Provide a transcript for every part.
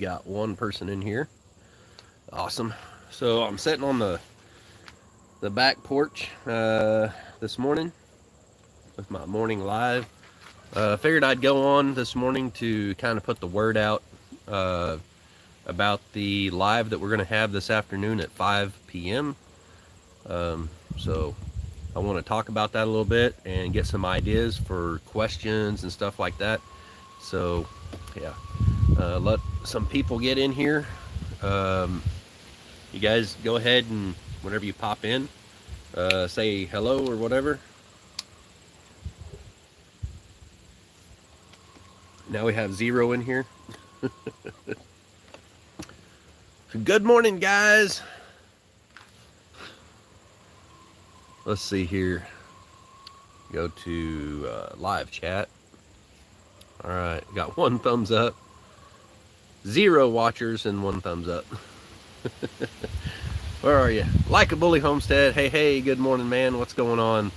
Got one person in here. Awesome. So I'm sitting on the back porch this morning with my morning live. Figured I'd go on this morning to kind of put the word out uh, about the live that we're going to have this afternoon at 5 p.m. So I want to talk about that a little bit and get some ideas for questions and stuff like that. So yeah, let some people get in here. You guys go ahead and whenever you pop in, say hello or whatever. Now we have 0 in here. Good morning, guys. Let's see here. Go to live chat. All right, got 1 thumbs up, 0 watchers, and 1 thumbs up. Where are you? Like a Bully Homestead. Hey, good morning, man. What's going on?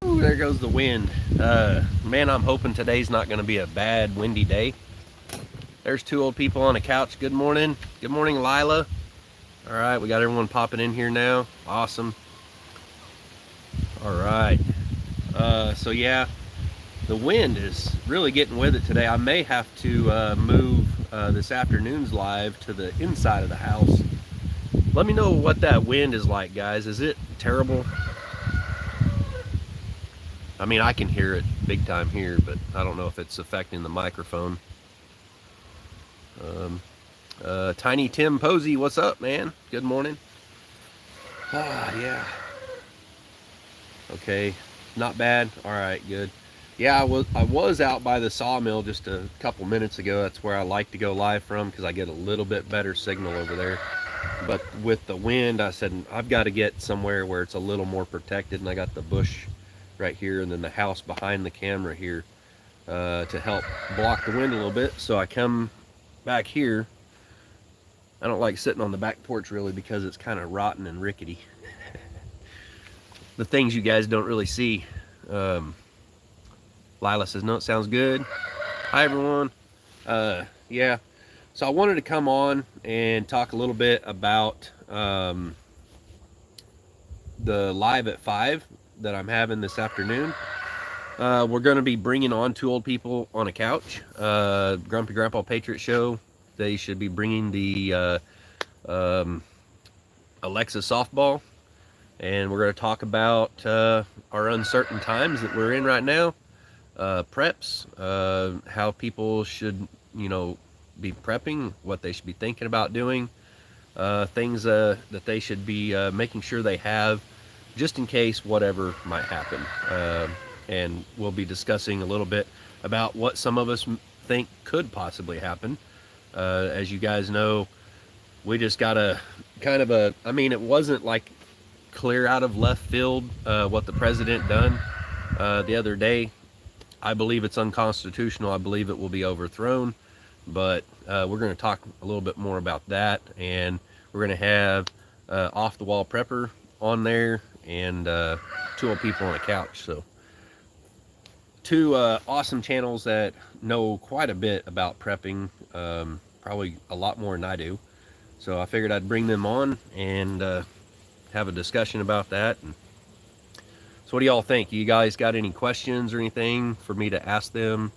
Ooh, there goes the wind. Man, I'm hoping today's not going to be a bad, windy day. There's 2 old people on a couch. Good morning. Good morning, Lila. All right, we got everyone popping in here now. Awesome. All right. So yeah, the wind is really getting with it today. I may have to move this afternoon's live to the inside of the house. Let me know what that wind is like, guys. Is it terrible? I mean, I can hear it big time here, but I don't know if it's affecting the microphone. Tiny Tim Posey, what's up, man? Good morning. Yeah. Okay, not bad. All right, good. Yeah, I was out by the sawmill just a couple minutes ago. That's where I like to go live from because I get a little bit better signal over there. But with the wind, I said I've got to get somewhere where it's a little more protected, and I got the bush right here and then the house behind the camera here to help block the wind a little bit. So I come back here. I don't like sitting on the back porch really because it's kind of rotten and rickety. The things you guys don't really see. Lila says, no, it sounds good. Hi, everyone. Yeah, so I wanted to come on and talk a little bit about the live at 5 that I'm having this afternoon. We're going to be bringing on 2 old people on a couch. Grumpy Grandpa Patriot Show. They should be bringing the Alexa softball. And we're going to talk about our uncertain times that we're in right now. Preps, how people should, be prepping, what they should be thinking about doing, things that they should be making sure they have just in case whatever might happen. And we'll be discussing a little bit about what some of us think could possibly happen. As you guys know, we just got a kind of it wasn't like clear out of left field what the president done the other day. I believe it's unconstitutional. I believe it will be overthrown, but we're going to talk a little bit more about that, and we're going to have Off the Wall Prepper on there and 2 old people on a couch. So 2 awesome channels that know quite a bit about prepping, probably a lot more than I do. So I figured I'd bring them on and have a discussion about that. And so what do y'all think? You guys got any questions or anything for me to ask them?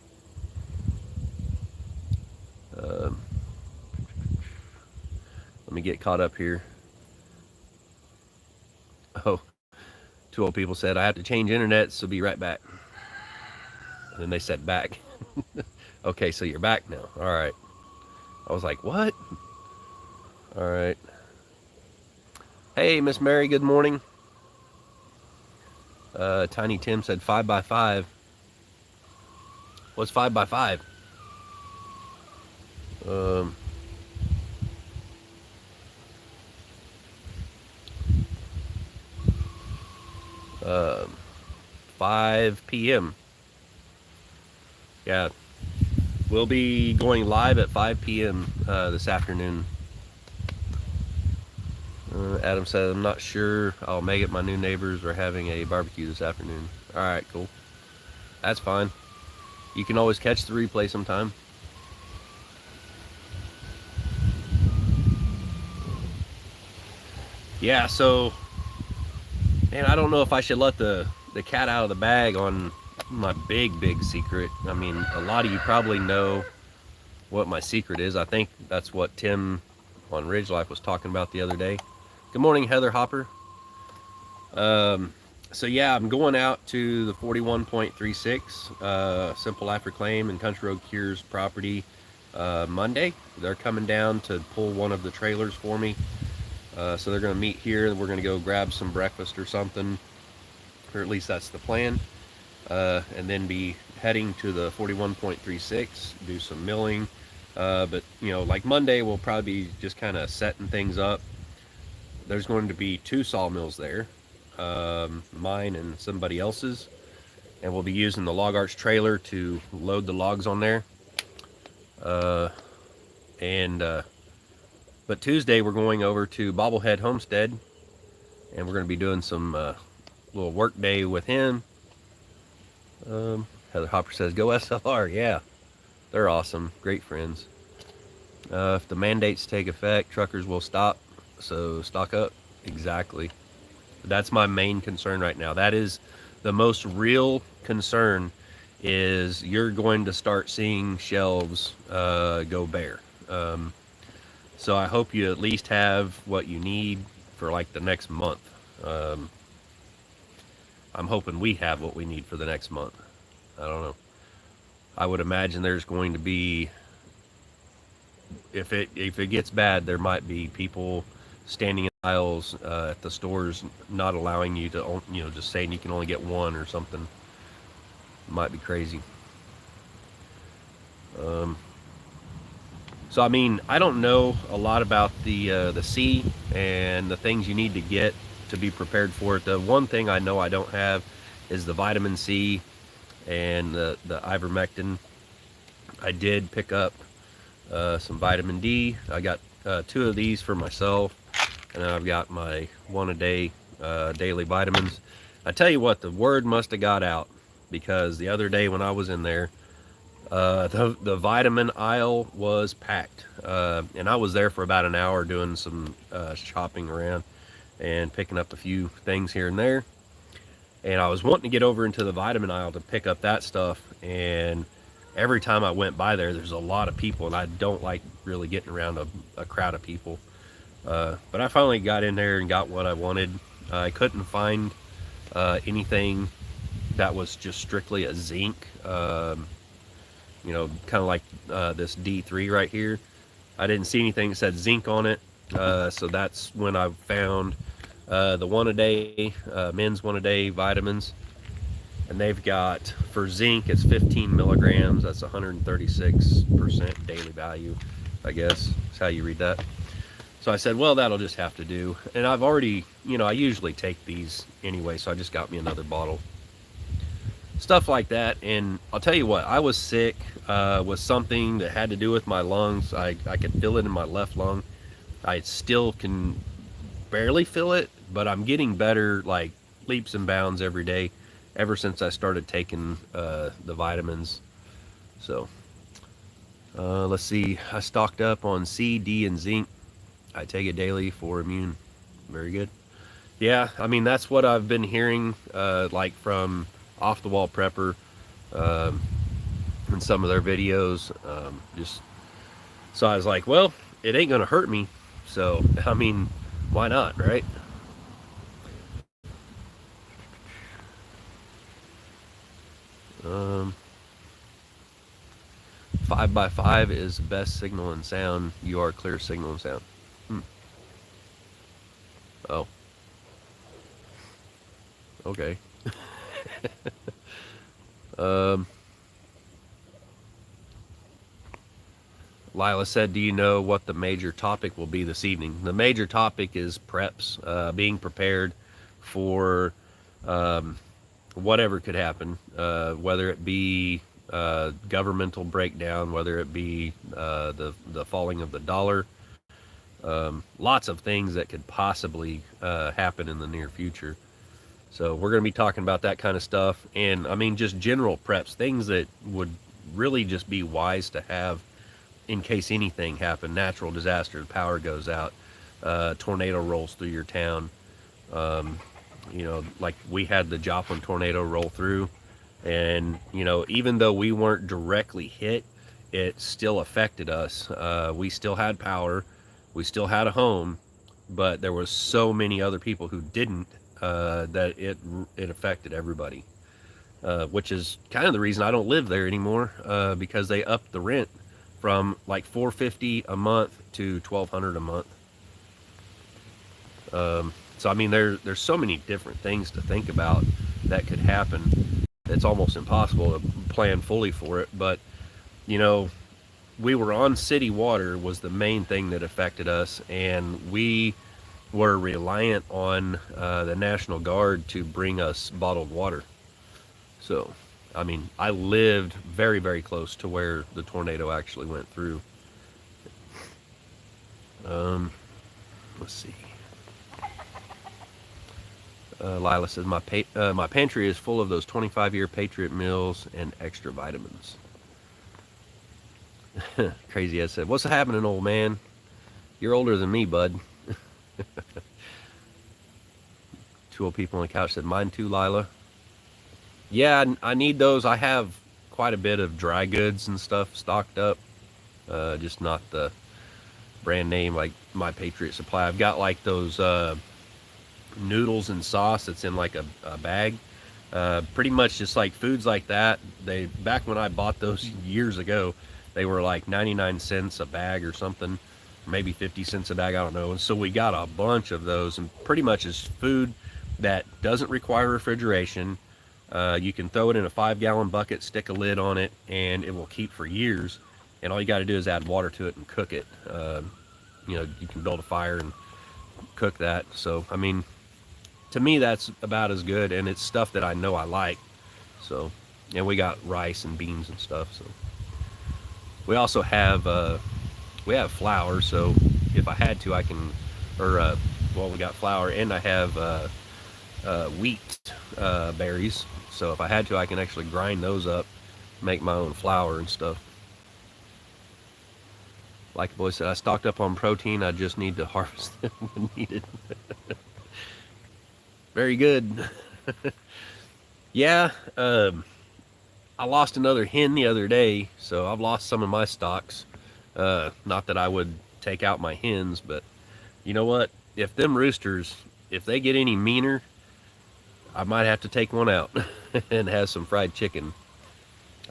Let me get caught up here. Oh, 2 old people said, I have to change internet, so be right back. And then they said back. Okay, so you're back now. All right. I was like, what? All right. Hey, Miss Mary, good morning. Tiny Tim said 5 by 5. What's 5 by 5? 5 p.m. Yeah, we'll be going live at 5 p.m. This afternoon. Adam said, I'm not sure I'll make it. My new neighbors are having a barbecue this afternoon. All right, cool. That's fine. You can always catch the replay sometime. Yeah, so man, I don't know if I should let the cat out of the bag on my big secret. I mean, a lot of you probably know what my secret is. I think that's what Tim on Ridge Life was talking about the other day. Good morning, Heather Hopper. So yeah, I'm going out to the 41.36 Simple Life Reclaim and Country Road Cures property Monday. They're coming down to pull one of the trailers for me. So they're going to meet here, and we're going to go grab some breakfast or something, or at least that's the plan. And then be heading to the 41.36, do some milling. But you know, like Monday, we'll probably be just kind of setting things up. There's going to be 2 sawmills there, mine and somebody else's, and we'll be using the Log Arch trailer to load the logs on there. Uh, and but Tuesday we're going over to Bobblehead Homestead, and we're going to be doing some little work day with him. Heather Hopper says, "Go SLR!" Yeah, they're awesome, great friends. If the mandates take effect, truckers will stop. So stock up. Exactly. That's my main concern right now. That is the most real concern. Is you're going to start seeing shelves go bare. So I hope you at least have what you need for like the next month. Um, I'm hoping we have what we need for the next month. I don't know. I would imagine there's going to be, if it gets bad, there might be people standing in aisles at the stores, not allowing you to, you know, just saying you can only get one or something. Might be crazy. So I mean, I don't know a lot about the C and the things you need to get to be prepared for it. The one thing I know I don't have is the vitamin C and the ivermectin. I did pick up some vitamin D. I got 2 of these for myself, and then I've got my 1 a day daily vitamins. I tell you what, the word must have got out, because the other day when I was in there, the vitamin aisle was packed, and I was there for about an hour doing some shopping around and picking up a few things here and there. And I was wanting to get over into the vitamin aisle to pick up that stuff, and every time I went by there's a lot of people, and I don't like really getting around a crowd of people. But I finally got in there and got what I wanted. I couldn't find anything that was just strictly a zinc, you know, kind of like this D3 right here. I didn't see anything that said zinc on it, so that's when I found the 1 a day, men's 1 a day vitamins. And they've got, for zinc, it's 15 milligrams. That's 136% daily value, I guess. That's how you read that. So I said, well, that'll just have to do. And I've already, you know, I usually take these anyway, so I just got me another bottle. Stuff like that. And I'll tell you what, I was sick with something that had to do with my lungs. I could feel it in my left lung. I still can barely feel it, but I'm getting better, like leaps and bounds every day, ever since I started taking the vitamins. So let's see, I stocked up on C, D, and zinc. I take it daily for immune. Very good. Yeah, I mean, that's what I've been hearing, like from Off the Wall Prepper, in some of their videos. Just so I was like, well, it ain't gonna hurt me, so I mean, why not, right? 5x5 is best signal and sound. You are clear signal and sound. Oh, okay. Lila said, do you know what the major topic will be this evening? The major topic is preps, being prepared for whatever could happen, whether it be governmental breakdown, whether it be the falling of the dollar, lots of things that could possibly happen in the near future. So we're going to be talking about that kind of stuff, and I mean just general preps, things that would really just be wise to have in case anything happened, natural disaster, power goes out, tornado rolls through your town. Um, you know, like we had the Joplin tornado roll through, and you know, even though we weren't directly hit, it still affected us. We still had power, we still had a home, but there was so many other people who didn't, that it affected everybody. Which is kind of the reason I don't live there anymore, because they upped the rent from like $450 a month to $1,200 a month. So I mean, there's so many different things to think about that could happen. It's almost impossible to plan fully for it. But you know, we were on city water was the main thing that affected us, and we were reliant on the National Guard to bring us bottled water. So, I mean, I lived very, very close to where the tornado actually went through. Um, let's see. Lila says my pantry is full of those 25-year Patriot meals and extra vitamins. Crazy Ed said, "What's happening, old man? You're older than me, bud." Two old people on the couch said, "Mine too, Lila." Yeah, I need those. I have quite a bit of dry goods and stuff stocked up. Just not the brand name like My Patriot Supply. I've got like those noodles and sauce that's in like a bag. Pretty much just like foods like that. They back when I bought those years ago, they were like 99 cents a bag or something, maybe 50 cents a bag, I don't know. And so we got a bunch of those, and pretty much is food that doesn't require refrigeration. You can throw it in a 5-gallon bucket, stick a lid on it, and it will keep for years. And all you got to do is add water to it and cook it. You know, you can build a fire and cook that. So, I mean, to me, that's about as good, and it's stuff that I know I like. So, and we got rice and beans and stuff. So, we also have flour. So, if I had to, I can, or well, we got flour, and I have wheat berries. So if I had to, I can actually grind those up, make my own flour and stuff. Like the boy said, I stocked up on protein. I just need to harvest them when needed. Very good. Yeah, I lost another hen the other day, so I've lost some of my stocks. Not that I would take out my hens, but you know what? If them roosters, if they get any meaner, I might have to take one out and have some fried chicken.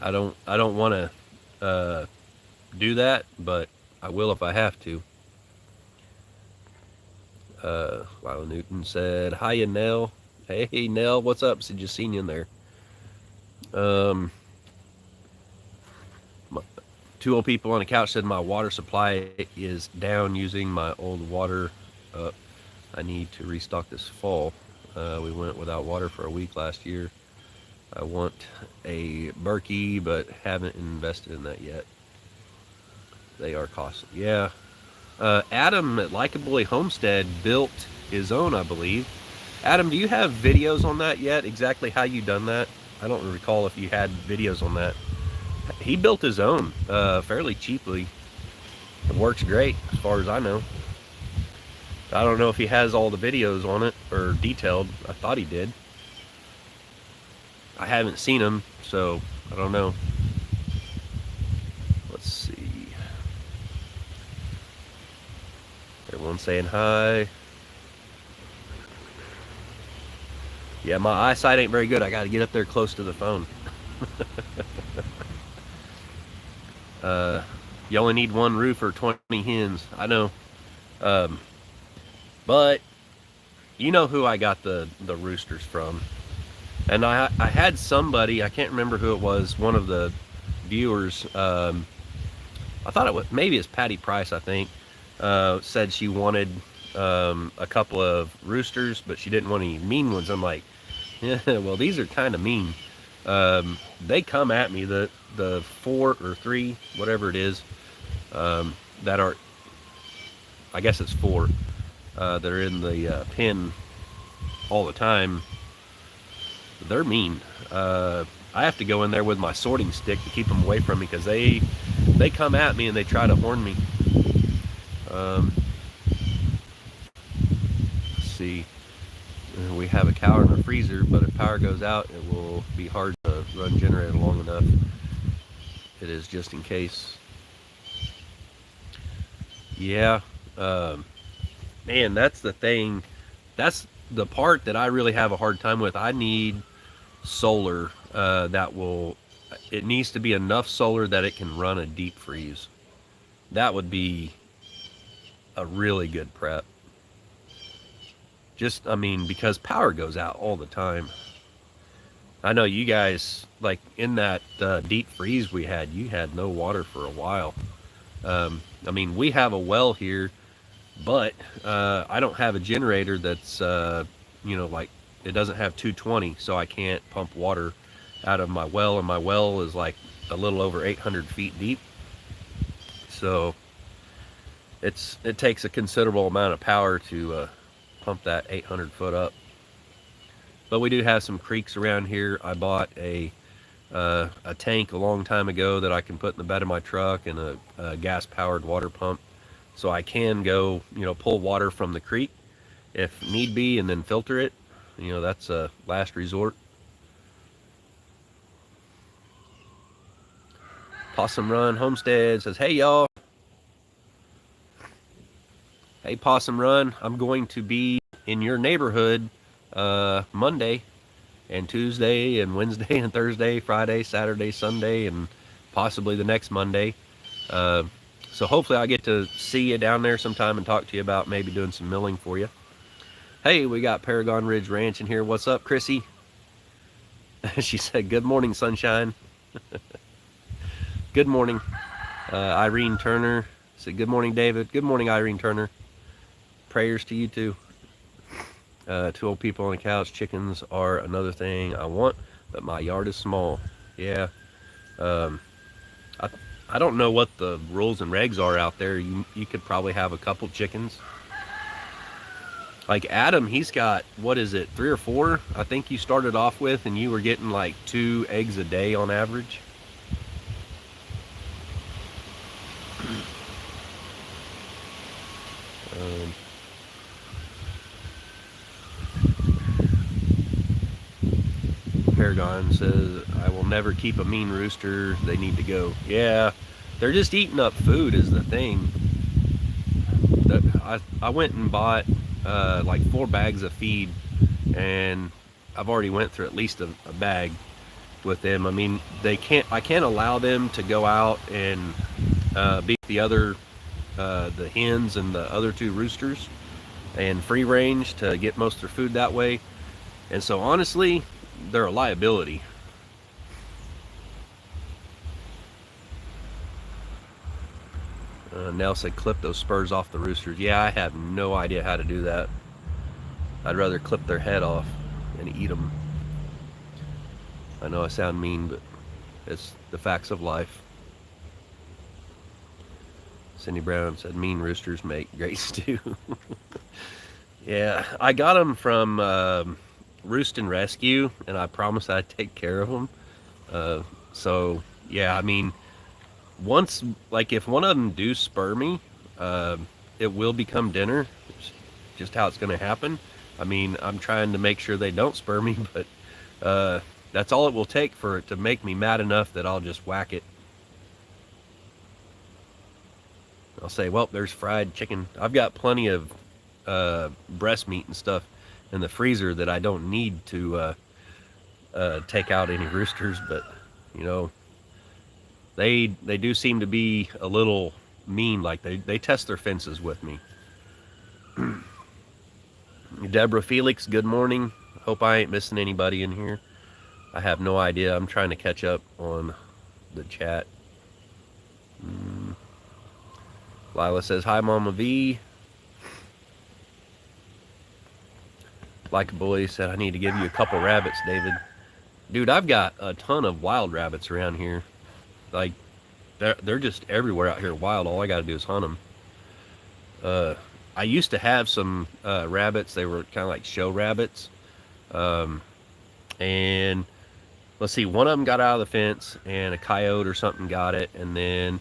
I don't want to do that, but I will if I have to. Lila Newton said, "Hiya, Nell." Hey, Nell, what's up? So just seen you in there. Two old people on the couch said my water supply is down using my old water up. I need to restock this fall. We went without water for a week last year. I want a Berkey, but haven't invested in that yet. They are costly. Yeah. Adam at Likeably Homestead built his own, I believe. Adam, do you have videos on that yet? Exactly how you done that? I don't recall if you had videos on that. He built his own fairly cheaply. It works great as far as I know. I don't know if he has all the videos on it or detailed. I thought he did. I haven't seen them, so I don't know. Let's see. Everyone saying hi. Yeah, my eyesight ain't very good. I got to get up there close to the phone. You only need one roof or 20 hens. I know. But you know who I got the roosters from. And I had somebody, I can't remember who it was, one of the viewers, I thought it was, maybe it's Patty Price, I think, said she wanted a couple of roosters, but she didn't want any mean ones. I'm like, yeah, well, these are kind of mean. They come at me, the 4 or 3, whatever it is, that are, I guess it's 4, that are in the pen all the time. They're mean. I have to go in there with my sorting stick to keep them away from me, because they come at me and they try to horn me. see. We have a cow in the freezer, but if power goes out, it will be hard to run generator long enough. It is just in case. Yeah, man, that's the thing. That's the part that I really have a hard time with. I need solar that will. It needs to be enough solar that it can run a deep freeze. That would be a really good prep. Just, I mean, because power goes out all the time. I know you guys, like in that deep freeze we had, you had no water for a while. I mean, we have a well here, but I don't have a generator that's, like it doesn't have 220, so I can't pump water out of my well, and my well is like a little over 800 feet deep. So it takes a considerable amount of power to pump that 800 foot up. But we do have some creeks around here. I bought a tank a long time ago that I can put in the bed of my truck, and a gas powered water pump, so I can go pull water from the creek if need be and then filter it. That's a last resort. Possum Run Homestead says, hey y'all. Hey Possum Run, I'm going to be in your neighborhood Monday and Tuesday and Wednesday and Thursday, Friday, Saturday, Sunday, and possibly the next Monday. So hopefully I get to see you down there sometime and talk to you about maybe doing some milling for you. Hey, we got Paragon Ridge Ranch in here. What's up, Chrissy? She said, good morning, sunshine. Good morning. Irene Turner said, good morning, David. Good morning, Irene Turner. Prayers to you too. Two old people on the couch. Chickens are another thing I want, but my yard is small. Yeah. I don't know what the rules and regs are out there. You could probably have a couple chickens. Like Adam, he's got, what is it, 3 or 4? I think you started off with, and you were getting like 2 eggs a day on average. Paragon says, I will never keep a mean rooster. They need to go. Yeah, they're just eating up food is the thing. I went and bought like 4 bags of feed, and I've already went through at least a bag with them. I mean, I can't allow them to go out and beat the other the hens and the other 2 roosters and free range to get most of their food that way. And so honestly, they're a liability. Nell said clip those spurs off the roosters. Yeah, I have no idea how to do that. I'd rather clip their head off and eat them. I know I sound mean, but it's the facts of life. Cindy Brown said mean roosters make great stew. Yeah, I got them from Roost and Rescue, and I promised I'd take care of them. So yeah, I mean, once, like, if one of them do spur me, it will become dinner. It's just how it's going to happen. I mean, I'm trying to make sure they don't spur me, but that's all it will take for it to make me mad enough that I'll just whack it. I'll say, well, there's fried chicken. I've got plenty of breast meat and stuff in the freezer that I don't need to take out any roosters, but they do seem to be a little mean. Like they test their fences with me. Deborah Felix, good morning. Hope I ain't missing anybody in here. I have no idea. I'm trying to catch up on the chat. Lila says, hi, Mama V. Like a boy said, I need to give you a couple rabbits, David. Dude, I've got a ton of wild rabbits around here. Like, they're just everywhere out here wild. All I got to do is hunt them. I used to have some rabbits. They were kind of like show rabbits. And let's see, one of them got out of the fence, and a coyote or something got it, and then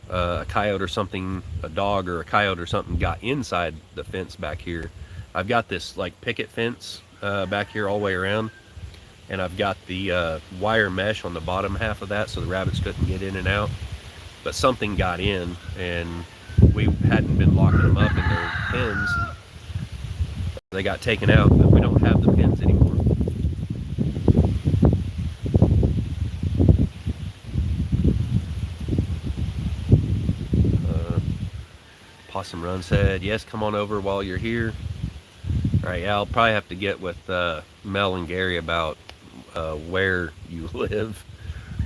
a coyote or something, a dog or a coyote or something got inside the fence back here. I've got this like picket fence back here all the way around, and I've got the wire mesh on the bottom half of that so the rabbits couldn't get in and out. But something got in, and we hadn't been locking them up in their pens. They got taken out, but we don't have the pens anymore. Possum Run said, yes, come on over while you're here. All right, yeah, I'll probably have to get with Mel and Gary about where you live.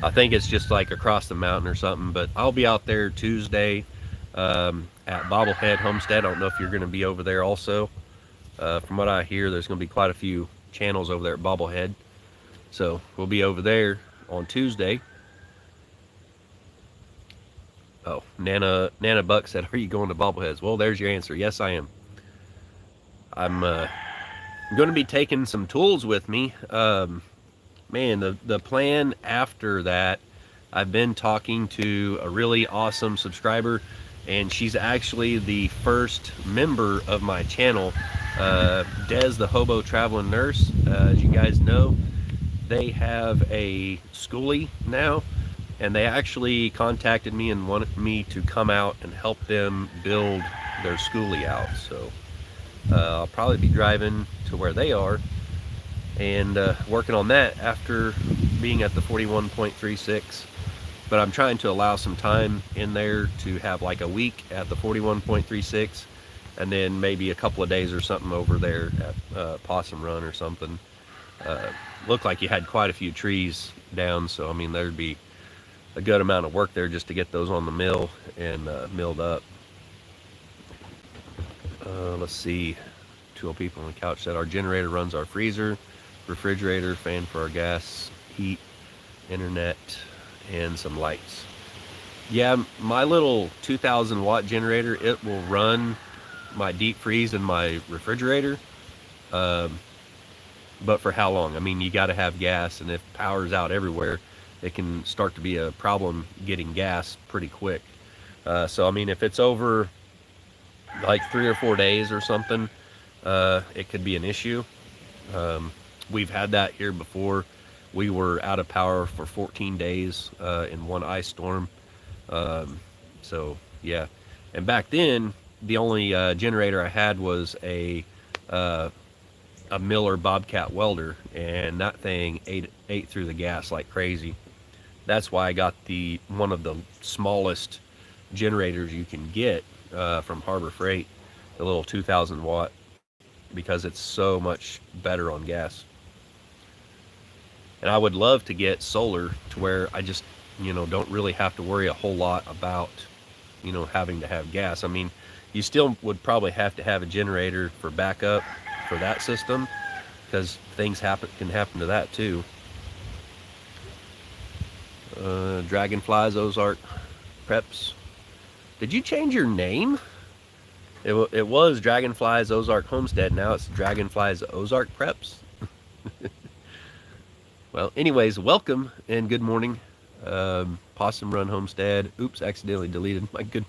I think it's just like across the mountain or something, but I'll be out there Tuesday at Bobblehead Homestead. I don't know if you're going to be over there also. From what I hear, there's going to be quite a few channels over there at Bobblehead. So we'll be over there on Tuesday. Oh, Nana Buck said, are you going to Bobbleheads? Well, there's your answer. Yes, I am. I'm going to be taking some tools with me. Man, the plan after that, I've been talking to a really awesome subscriber, and she's actually the first member of my channel, Des the Hobo Traveling Nurse. As you guys know, they have a schoolie now, and they actually contacted me and wanted me to come out and help them build their schoolie out. So I'll probably be driving to where they are and working on that after being at the 41.36. But I'm trying to allow some time in there to have like a week at the 41.36 and then maybe a couple of days or something over there at Possum Run or something. Looked like you had quite a few trees down, so I mean there'd be a good amount of work there just to get those on the mill and milled up. Let's see. 2 old people on the couch said our generator runs our freezer, refrigerator, fan for our gas, heat, internet, and some lights. Yeah, my little 2,000 watt generator, it will run my deep freeze and my refrigerator. But for how long? I mean, you got to have gas, and if power's out everywhere, it can start to be a problem getting gas pretty quick. So I mean, if it's over like 3 or 4 days or something, it could be an issue. We've had that here before. We were out of power for 14 days in one ice storm. So yeah, and back then the only generator I had was a Miller Bobcat welder, and that thing ate through the gas like crazy. That's why I got one of the smallest generators you can get from Harbor Freight, the little 2,000 watt, because it's so much better on gas. And I would love to get solar to where I just, don't really have to worry a whole lot about, having to have gas. I mean, you still would probably have to have a generator for backup for that system, because things can happen to that too. Dragonflies Ozark Preps. Did you change your name? It was Dragonflies Ozark Homestead. Now it's Dragonflies Ozark Preps. Well, anyways, welcome and good morning. Possum Run Homestead. Oops, accidentally deleted my good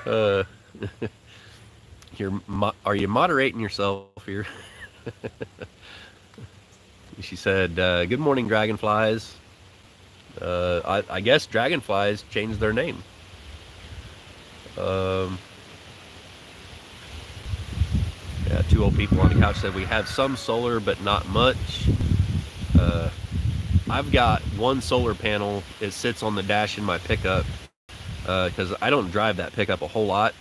morning. Are you moderating yourself here? She said, good morning, Dragonflies. I guess Dragonflies changed their name. Yeah, 2 old people on the couch said we have some solar, but not much. I've got one solar panel. It sits on the dash in my pickup because I don't drive that pickup a whole lot.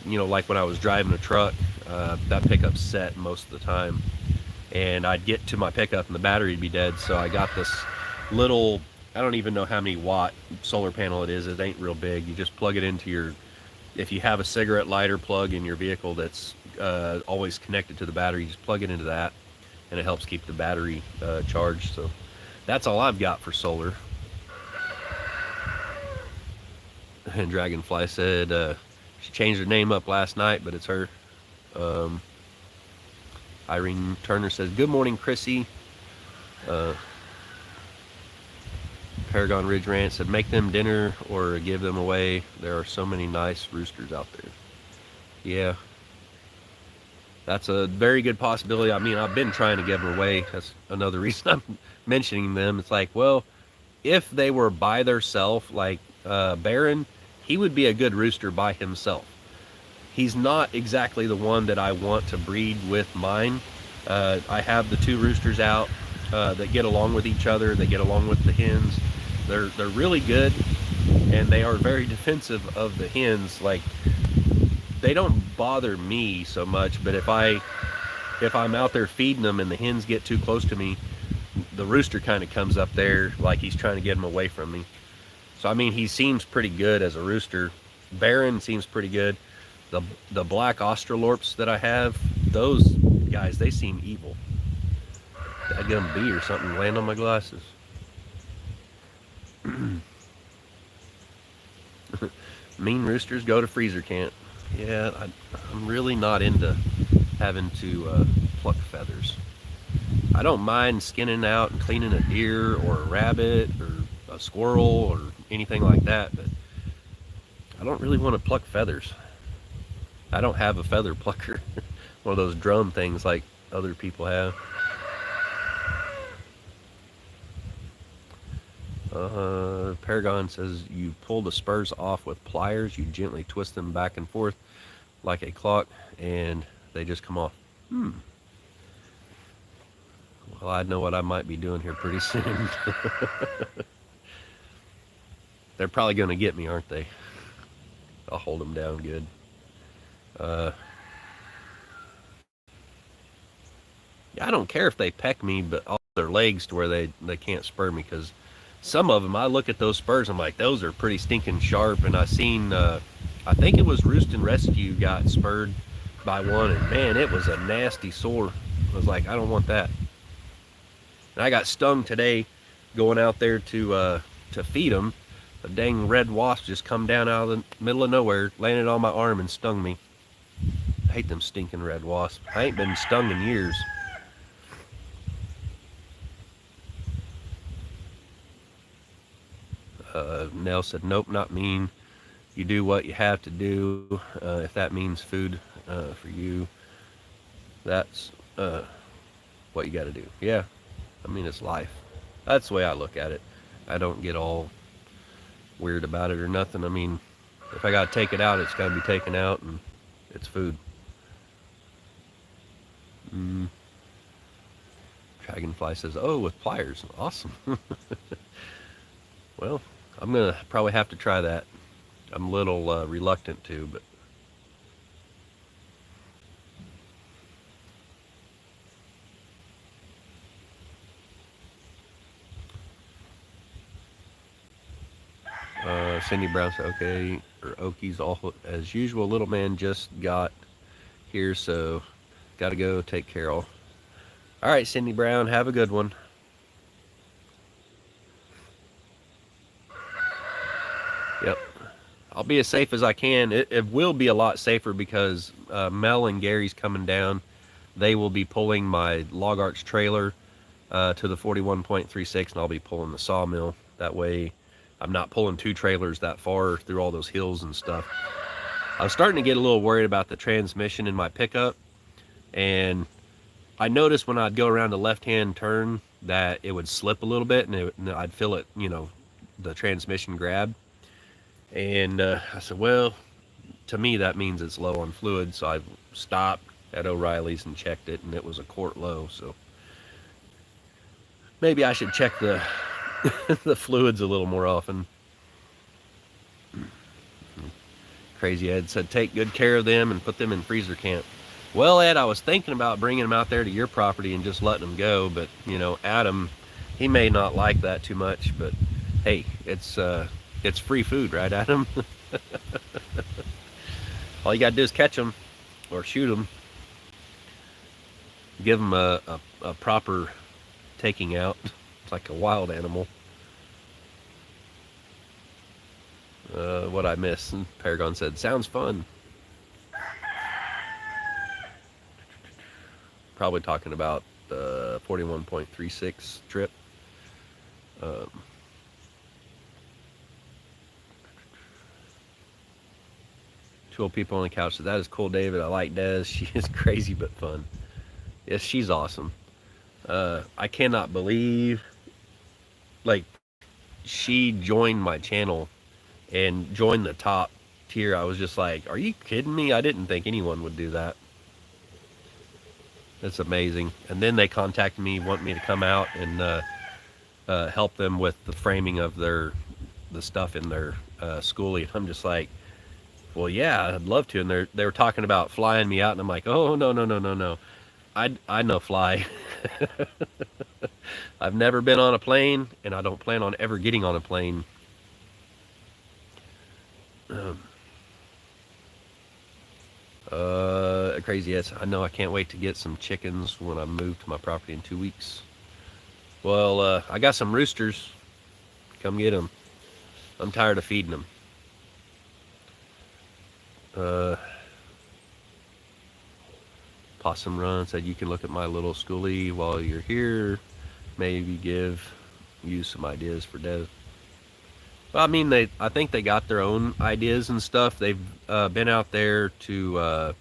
Like when I was driving a truck, that pickup's set most of the time. And I'd get to my pickup and the battery would be dead. So I got this little, I don't even know how many watt solar panel it is. It ain't real big. You just plug it into if you have a cigarette lighter plug in your vehicle that's always connected to the battery, you just plug it into that, and it helps keep the battery charged. So that's all I've got for solar. And Dragonfly said she changed her name up last night, but it's her. Irene Turner says, good morning, Chrissy. Paragon Ridge Ranch said, make them dinner or give them away. There are so many nice roosters out there. Yeah, that's a very good possibility. I mean, I've been trying to give them away. That's another reason I'm mentioning them. It's like, well, if they were by themselves, like Baron, he would be a good rooster by himself. He's not exactly the one that I want to breed with mine. I have the two roosters out that get along with each other. They get along with the hens. They're really good, and they are very defensive of the hens. Like, they don't bother me so much, but if I'm out there feeding them and the hens get too close to me, the rooster kind of comes up there like he's trying to get them away from me. So I mean, he seems pretty good as a rooster. Baron seems pretty good. The black Australorps that I have, those guys, they seem evil. That gum bee or something land on my glasses. Mean roosters go to freezer camp. Yeah, I'm really not into having to pluck feathers. I don't mind skinning out and cleaning a deer or a rabbit or a squirrel or anything like that, but I don't really want to pluck feathers. I don't have a feather plucker, one of those drum things like other people have. Paragon says you pull the spurs off with pliers. You gently twist them back and forth like a clock, and they just come off. Well, I know what I might be doing here pretty soon. They're probably going to get me, aren't they? I'll hold them down good. Yeah, I don't care if they peck me, but all their legs to where they can't spur me, because some of them, I look at those spurs, I'm like, those are pretty stinking sharp. And I seen, I think it was Roost and Rescue got spurred by one, and man, it was a nasty sore. I was like, I don't want that. And I got stung today going out there to feed them. A dang red wasp just come down out of the middle of nowhere, landed on my arm and stung me. I hate them stinking red wasps. I ain't been stung in years. Nell said, nope, not mean. You do what you have to do. If that means food for you, that's what you got to do. Yeah, I mean, it's life. That's the way I look at it. I don't get all weird about it or nothing. I mean, if I got to take it out, it's got to be taken out, and it's food. Dragonfly says, oh, with pliers. Awesome. Well, I'm going to probably have to try that. I'm a little reluctant to, but Cindy Brown said, okay, or Okies, all as usual. Little man just got here, so got to go take care of. All right, Cindy Brown, have a good one. Yep. I'll be as safe as I can. It will be a lot safer because Mel and Gary's coming down. They will be pulling my Log Arch trailer to the 41.36, and I'll be pulling the sawmill. That way I'm not pulling two trailers that far through all those hills and stuff. I was starting to get a little worried about the transmission in my pickup, and I noticed when I'd go around the left-hand turn that it would slip a little bit, and I'd feel it, the transmission grab. And I said, well, to me that means it's low on fluid, so I stopped at O'Reilly's and checked it, and it was a quart low. So maybe I should check the the fluids a little more often. Crazy Ed said, take good care of them and put them in freezer camp. Well, Ed, I was thinking about bringing them out there to your property and just letting them go, but Adam, he may not like that too much. But hey, it's free food, right, Adam? All you gotta do is catch them or shoot them. Give them a proper taking out. It's like a wild animal. What I missed? Paragon said, sounds fun. Probably talking about the 41.36 trip. Two old people on the couch said, that is cool, David. I like Des. She is crazy but fun. Yes, she's awesome. I cannot believe, like, she joined my channel and joined the top tier. I was just like, are you kidding me? I didn't think anyone would do that. That's amazing. And then they contacted me, want me to come out and help them with the framing of the stuff in their schoolie. I'm just like, well, yeah, I'd love to. And they were talking about flying me out, and I'm like, oh, no, no, no, no, no. I know fly. I've never been on a plane, and I don't plan on ever getting on a plane. Crazy, yes. I know. I can't wait to get some chickens when I move to my property in 2 weeks. Well, I got some roosters. Come get them. I'm tired of feeding them. Possum Run said you can look at my little schoolie while you're here. Maybe give you some ideas for Dev. Well, I mean, I think they got their own ideas and stuff. They've been out there to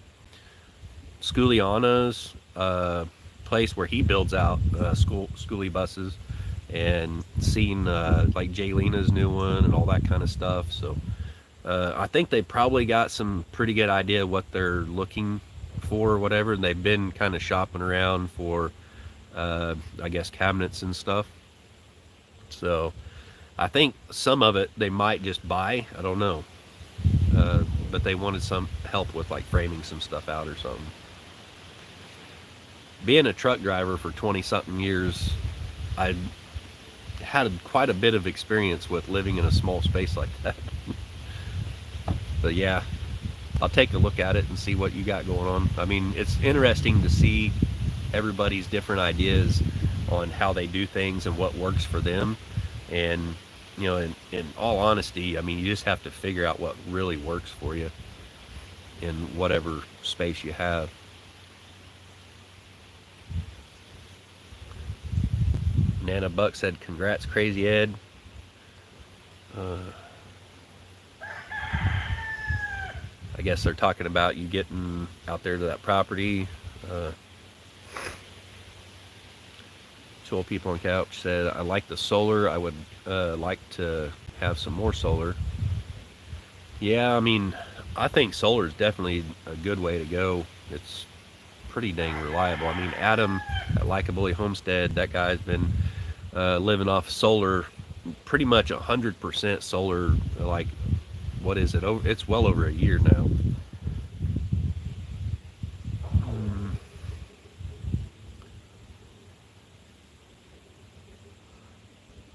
Sculiana's place where he builds out schoolie buses, and seen like Jay Lena's new one and all that kind of stuff. So I think they probably got some pretty good idea what they're looking for or whatever, and they've been kind of shopping around for I guess cabinets and stuff. So I think some of it they might just buy. I don't know. But they wanted some help with like framing some stuff out or something. Being a truck driver for 20 something years, I had quite a bit of experience with living in a small space like that. But yeah, I'll take a look at it and see what you got going on. I mean, it's interesting to see everybody's different ideas on how they do things and what works for them. And you know, in all honesty, I mean, you just have to figure out what really works for you in whatever space you have. Nana Buck said, congrats, Crazy Ed. I guess they're talking about you getting out there to that property. Two old people on the couch said, I like the solar. I would like to have some more solar. Yeah, I mean, I think solar is definitely a good way to go. It's pretty dang reliable. I mean, Adam at Likeably Homestead, that guy's been living off solar, pretty much 100% solar. Like, what is it? It's well over a year now.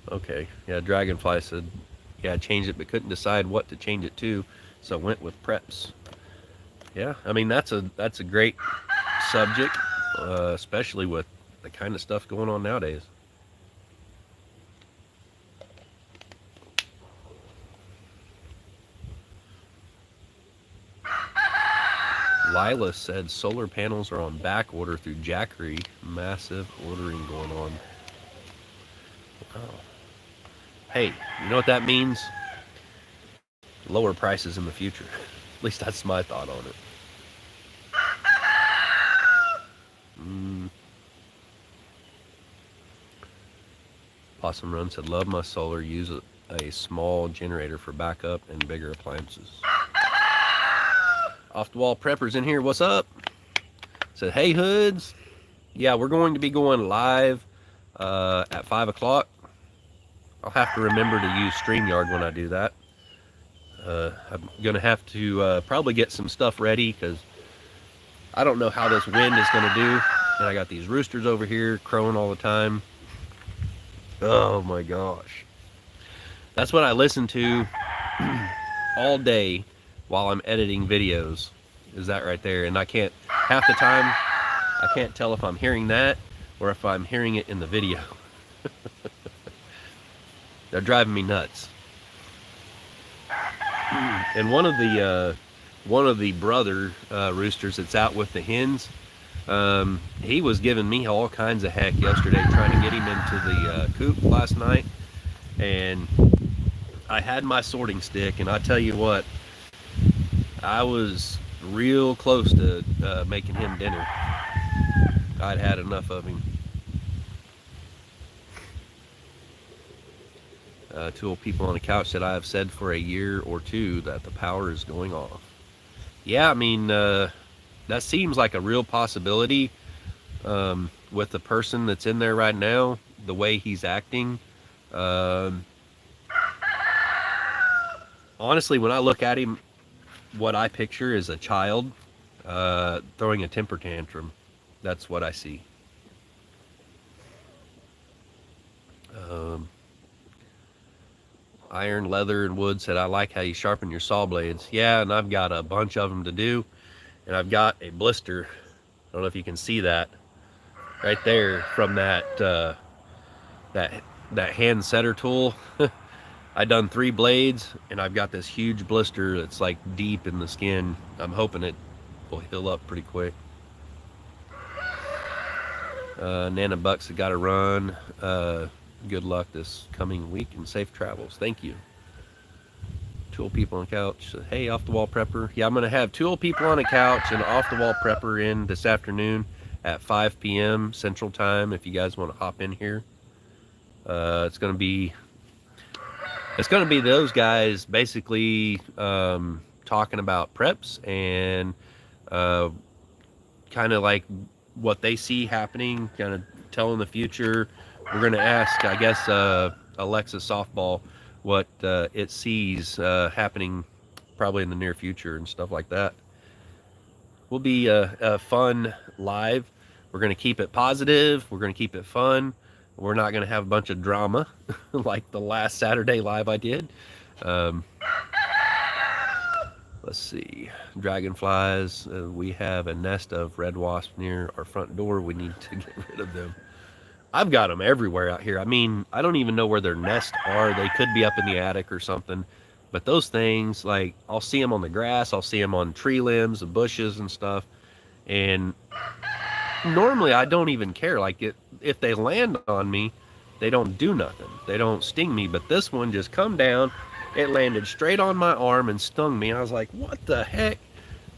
Okay, yeah, Dragonfly said, yeah, I changed it but couldn't decide what to change it to, so I went with preps. Yeah, I mean, that's a great subject, especially with the kind of stuff going on nowadays. Lila said solar panels are on back order through Jackery. Massive ordering going on. Wow. Hey, you know what that means? Lower prices in the future. At least that's my thought on it. Possum Run said, love my solar. Use a small generator for backup and bigger appliances. Off the Wall Preppers in here. What's up? Said, hey, Hoods. Yeah, we're going to be going live at 5 o'clock. I'll have to remember to use StreamYard when I do that. I'm going to have to probably get some stuff ready because I don't know how this wind is going to do. And I got these roosters over here crowing all the time. Oh my gosh. That's what I listen to all day while I'm editing videos, is that right there. And I can't, half the time, I can't tell if I'm hearing that or if I'm hearing it in the video. They're driving me nuts. And one of the brother roosters that's out with the hens, he was giving me all kinds of heck yesterday trying to get him into the coop last night. And I had my sorting stick, and I tell you what, I was real close to making him dinner. I'd had enough of him. Two old people on the couch said I have said for a year or two that the power is going off. Yeah, I mean, that seems like a real possibility with the person that's in there right now, the way he's acting. Um, Honestly, when I look at him, what I picture is a child throwing a temper tantrum. That's what I see. Um, Iron, Leather, and Wood said, I like how you sharpen your saw blades. Yeah, and I've got a bunch of them to do. And I've got a blister. I don't know if you can see that right there from that that hand setter tool. I done 3 blades, and I've got this huge blister that's like deep in the skin. I'm hoping it will heal up pretty quick. Nana Bucks have got to run. Good luck this coming week and safe travels. Thank you. Two old people on the couch. Hey, off the wall prepper. Yeah, I'm gonna have 2 old people on the couch and off the wall prepper in this afternoon at 5 p.m. Central Time. If you guys want to hop in here, it's gonna be those guys basically talking about preps and kind of like what they see happening, kind of telling the future. We're gonna ask, I guess, Alexa Softball what it sees happening probably in the near future and stuff like that. Will be a fun live. We're going to keep it positive. We're going to keep it fun. We're not going to have a bunch of drama like the last Saturday live I did. Let's see. Dragonflies. We have a nest of red wasps near our front door. We need to get rid of them. I've got them everywhere out here. I mean, I don't even know where their nests are. They could be up in the attic or something. But those things, like, I'll see them on the grass. I'll see them on tree limbs and bushes and stuff. And normally I don't even care. Like, if they land on me, they don't do nothing. They don't sting me. But this one just come down. It landed straight on my arm and stung me. I was like, what the heck?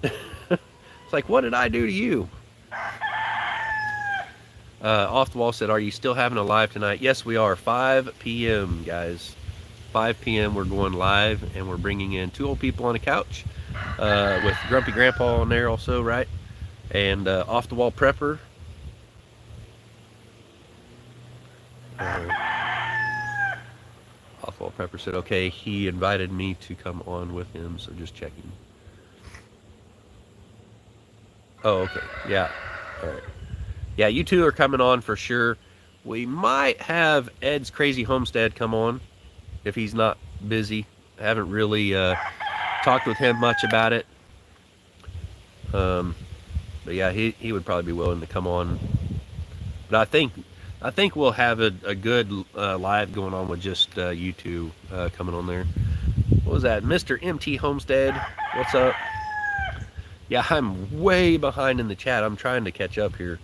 It's like, what did I do to you? Off the Wall said, are you still having a live tonight? Yes, we are. 5 p.m., guys. 5 p.m. we're going live, and we're bringing in 2 old people on a couch with Grumpy Grandpa on there also, right? And Off the Wall Prepper. Off the Wall Prepper said, okay, he invited me to come on with him, so just checking. Oh, okay. Yeah. All right. Yeah, you 2 are coming on for sure. We might have Ed's Crazy Homestead come on if he's not busy. I haven't really talked with him much about it. But yeah, he would probably be willing to come on. But I think we'll have a good live going on with just you 2 coming on there. What was that? Mr. MT Homestead, what's up? Yeah, I'm way behind in the chat. I'm trying to catch up here.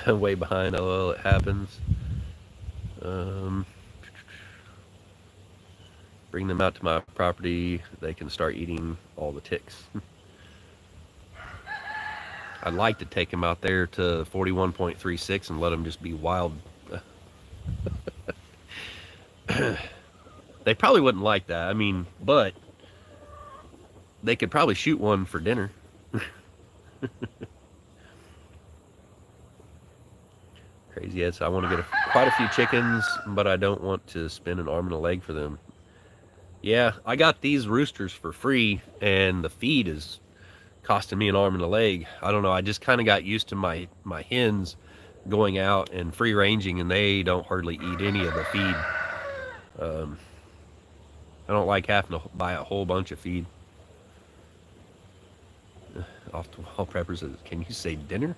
Way behind. Oh, well, it happens. Bring them out to my property. They can start eating all the ticks. I'd like to take them out there to 41.36 and let them just be wild. They probably wouldn't like that. I mean, but they could probably shoot one for dinner. Crazy Ed, so I want to get quite a few chickens, but I don't want to spend an arm and a leg for them. Yeah, I got these roosters for free, and the feed is costing me an arm and a leg. I don't know, I just kind of got used to my hens going out and free ranging, and they don't hardly eat any of the feed. I don't like having to buy a whole bunch of feed. Off the Wall Prepper says, can you say dinner?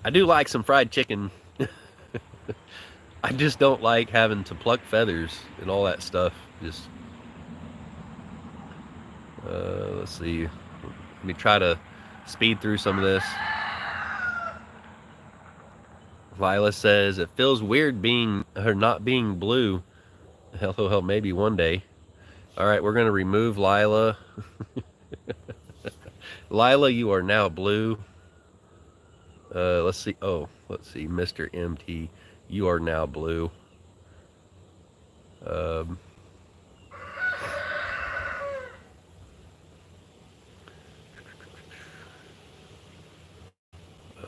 I do like some fried chicken. I just don't like having to pluck feathers and all that stuff. Just let's see. Let me try to speed through some of this. Lila says it feels weird being or not being blue. LOL, maybe one day. All right, we're going to remove Lila. Lila, you are now blue. Let's see. Oh, let's see. Mr. MT, you are now blue. Um,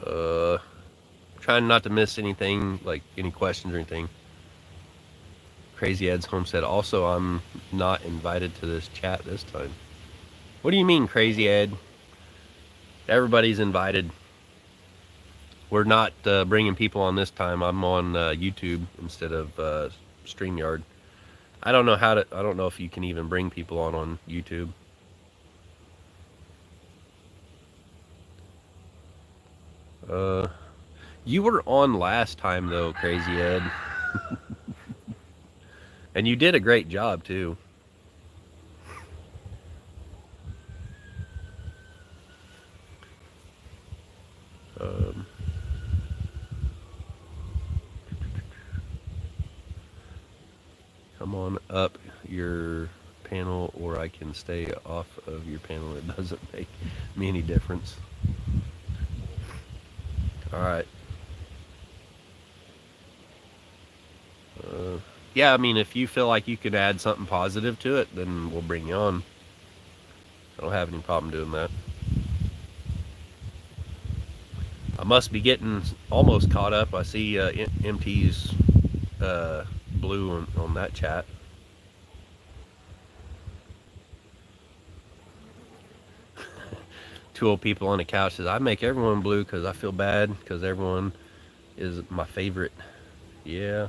uh, trying not to miss anything, like any questions or anything. Crazy Ed's Homestead. Also, I'm not invited to this chat this time. What do you mean, Crazy Ed? Everybody's invited. We're not bringing people on this time. I'm on YouTube instead of StreamYard. I don't know how to. I don't know if you can even bring people on YouTube. You were on last time though, Crazy Ed, and you did a great job too. Um, come on up your panel, or I can stay off of your panel. It doesn't make me any difference. All right. Yeah, I mean, if you feel like you could add something positive to it, then we'll bring you on. I don't have any problem doing that. I must be getting almost caught up. I see MT's blue on that chat. Two old people on the couch says, I make everyone blue because I feel bad because everyone is my favorite. Yeah.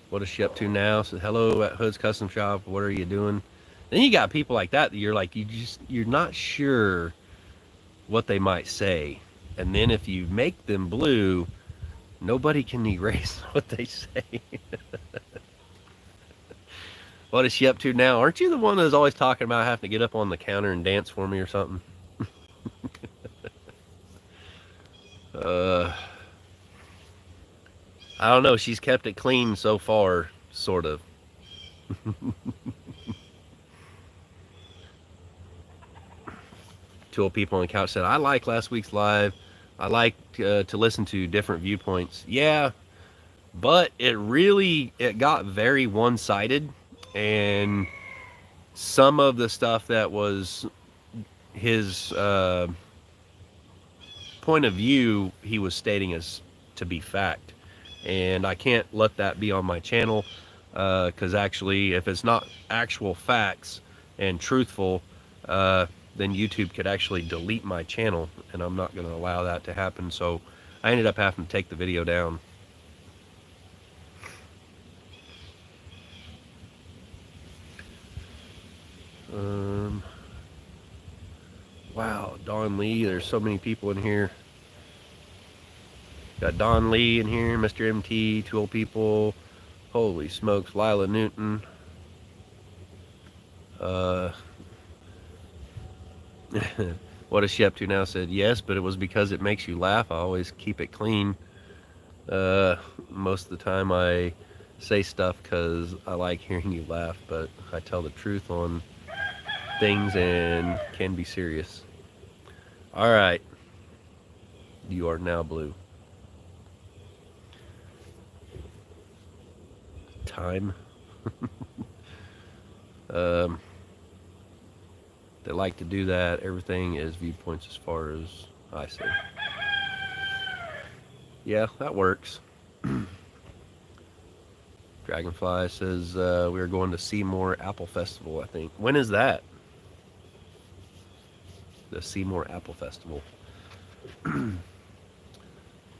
What is she up to now? Says, hello at Hood's Custom Shop. What are you doing? Then you got people like that you're like, you're not sure what they might say. And then if you make them blue, nobody can erase what they say. What is she up to now? Aren't you the one that's always talking about having to get up on the counter and dance for me or something? I don't know. She's kept it clean so far, sort of. Two old people on the couch said, I like last week's live. I like to listen to different viewpoints. Yeah, but it got very one-sided, and some of the stuff that was his point of view, he was stating as to be fact, and I can't let that be on my channel, because actually, if it's not actual facts and truthful, then YouTube could actually delete my channel, and I'm not going to allow that to happen. So I ended up having to take the video down. Wow, Don Lee, there's so many people in here. Got Don Lee in here, Mr. MT, two old people. Holy smokes, Lila Newton. What is she up to now? Said yes, but it was because it makes you laugh. I always keep it clean. Most of the time I say stuff because I like hearing you laugh, but I tell the truth on things and can be serious. All right. You are now blue. Time. They like to do that. Everything is viewpoints as far as I say. Yeah, that works. Dragonfly says we are going to Seymour Apple Festival, I think. When is that? The Seymour Apple Festival.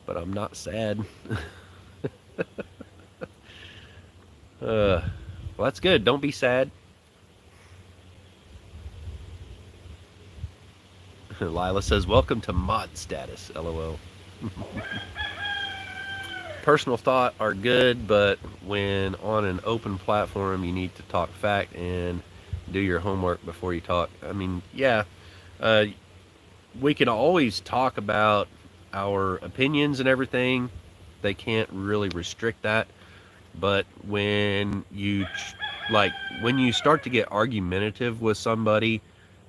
But I'm not sad. Well, that's good. Don't be sad. Lila says, welcome to mod status, LOL. Personal thought are good, but when on an open platform, you need to talk fact and do your homework before you talk. I mean, yeah, we can always talk about our opinions and everything. They can't really restrict that. But when you like when you start to get argumentative with somebody,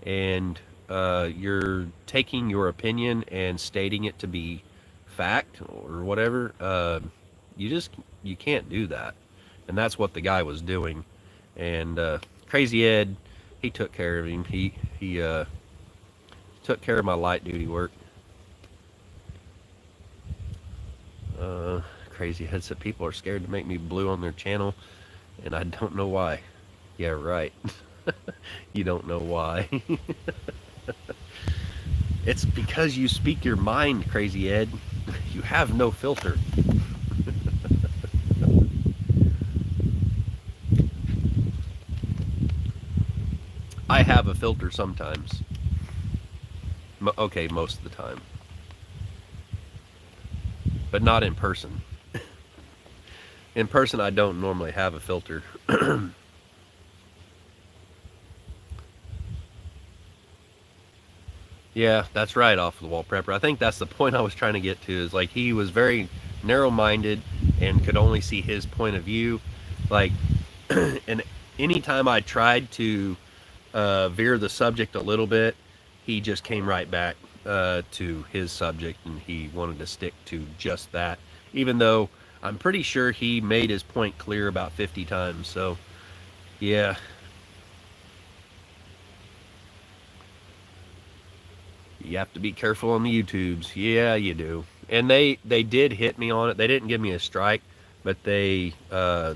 and you're taking your opinion and stating it to be fact or whatever, you just you can't do that, and that's what the guy was doing. And Crazy Ed, he took care of him. He took care of my light duty work. Crazy Ed said people are scared to make me blue on their channel, and I don't know why. Yeah, right. You don't know why. It's because you speak your mind, Crazy Ed. You have no filter. I have a filter sometimes. Okay, most of the time. But not in person. In person, I don't normally have a filter. Yeah, that's right, off the wall prepper. I think that's the point I was trying to get to, is like he was very narrow minded and could only see his point of view. Like, and anytime I tried to veer the subject a little bit, he just came right back to his subject, and he wanted to stick to just that, even though I'm pretty sure he made his point clear about 50 times. So, yeah. You have to be careful on the YouTubes. Yeah, you do. And they did hit me on it. They didn't give me a strike, but they I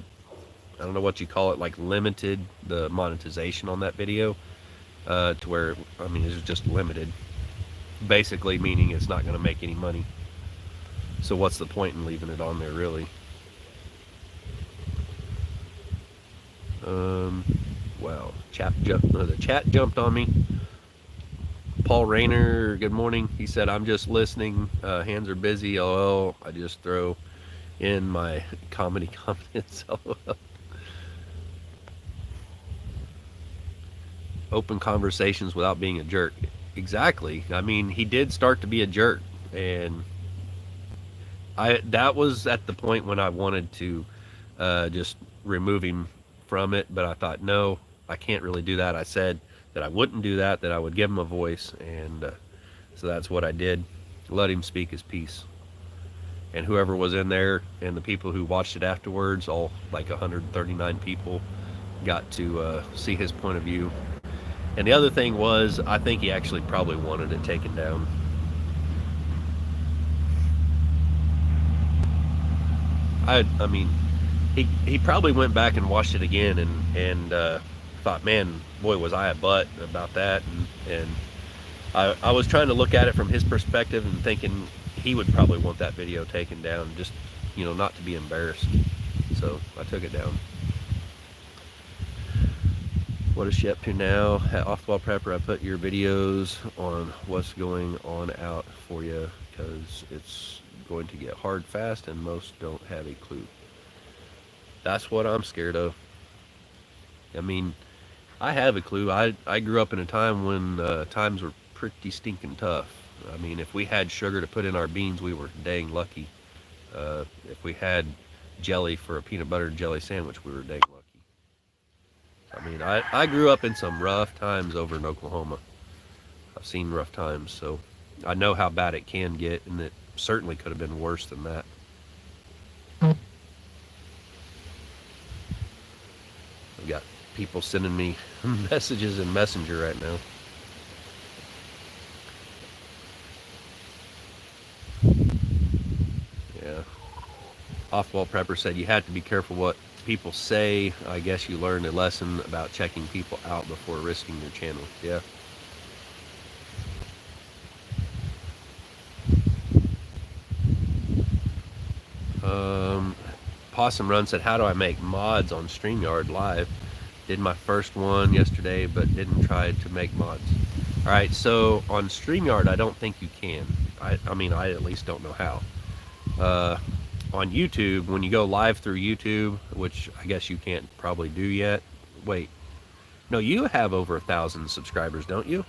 don't know what you call it, like limited the monetization on that video to where, I mean, it's just limited. Basically meaning it's not going to make any money. So what's the point in leaving it on there, really? Wow. The chat jumped on me. Paul Rayner, good morning. He said, I'm just listening. Hands are busy. LOL. I just throw in my comedy comments. LOL. Open conversations without being a jerk. Exactly. I mean, he did start to be a jerk, and that was at the point when I wanted to just remove him from it, but I thought, no, I can't really do that. I said that I wouldn't do that, that I would give him a voice, and so that's what I did. Let him speak his piece. And whoever was in there and the people who watched it afterwards, all like 139 people, got to see his point of view. And the other thing was, I think he actually probably wanted it taken down. I mean, he probably went back and watched it again and thought, man, boy, was I a butt about that. And I was trying to look at it from his perspective and thinking he would probably want that video taken down, just, you know, not to be embarrassed. So I took it down. What is she up to now? At Off the Wall Prepper, I put your videos on what's going on out for you, because it's going to get hard fast and most don't have a clue. That's what I'm scared of. I mean, I have a clue. I grew up in a time when times were pretty stinking tough. I mean, if we had sugar to put in our beans, we were dang lucky. If we had jelly for a peanut butter and jelly sandwich, we were dang lucky. I mean, I grew up in some rough times over in Oklahoma. I've seen rough times, so I know how bad it can get, and it certainly could have been worse than that. I've got people sending me messages in Messenger right now. Yeah. Off-Wall Prepper said you had to be careful what people say. I guess you learned a lesson about checking people out before risking your channel. Yeah. Possum Run said, how do I make mods on StreamYard Live? Did my first one yesterday, but didn't try to make mods. All right, so on StreamYard, I don't think you can. I mean, I at least don't know how. On YouTube, when you go live through YouTube, which I guess you can't probably do yet. Wait, no, you have over 1,000 subscribers, don't you?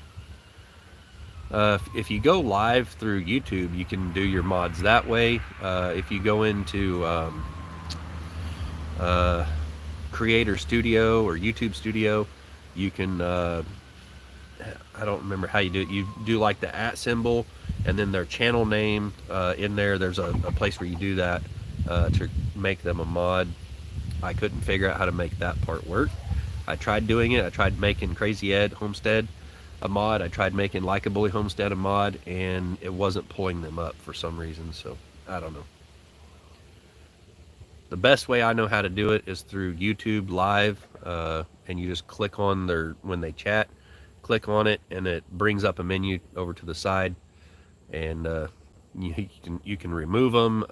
If you go live through YouTube, you can do your mods that way. If you go into uh, Creator Studio or YouTube Studio, you can I don't remember how you do it. You do like the @ symbol and then their channel name in there. There's a place where you do that to make them a mod. I couldn't figure out how to make that part work. I tried doing it. I tried making Crazy Ed Homestead a mod. I tried making Like a Bully Homestead a mod, and it wasn't pulling them up for some reason. So I don't know. The best way I know how to do it is through YouTube Live, and you just click on their, when they chat, click on it, and it brings up a menu over to the side, and you can remove them,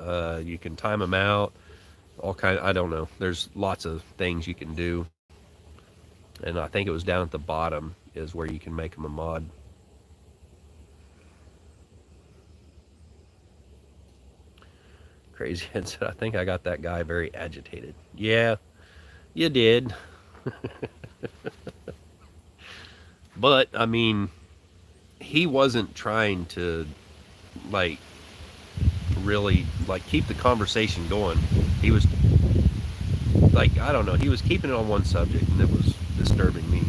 you can time them out, all kind. I don't know. There's lots of things you can do, and I think it was down at the bottom is where you can make them a mod. Crazy Head said, I think I got that guy very agitated. Yeah, you did. But, I mean, he wasn't trying to, like, really, like, keep the conversation going. He was, like, I don't know, he was keeping it on one subject, and it was disturbing me.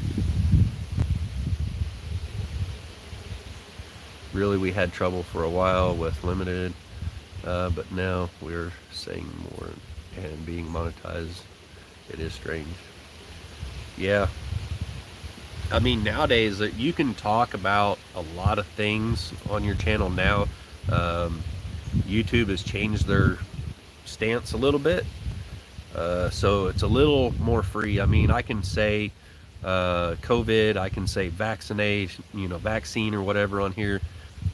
Really, we had trouble for a while with limited, but now we're saying more and being monetized. It is strange. Yeah. I mean, nowadays you can talk about a lot of things on your channel now. Um, YouTube has changed their stance a little bit, so it's a little more free. I mean, I can say COVID, I can say vaccination, vaccine or whatever on here,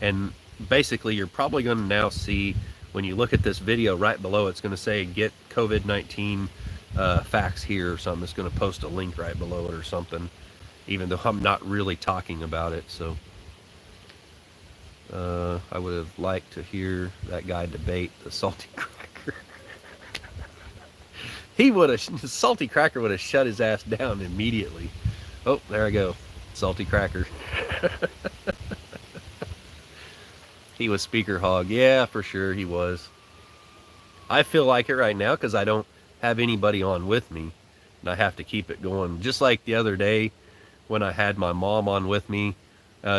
and basically you're probably going to now see, when you look at this video right below, it's going to say get COVID-19 facts here or something. It's going to post a link right below it or something, even though I'm not really talking about it. So I would have liked to hear that guy debate the Salty Cracker. He would have, Salty Cracker would have shut his ass down immediately. Oh, there I go, Salty Cracker. He was speaker hog. Yeah, for sure he was. I feel like it right now because I don't have anybody on with me, and I have to keep it going. Just like the other day when I had my mom on with me,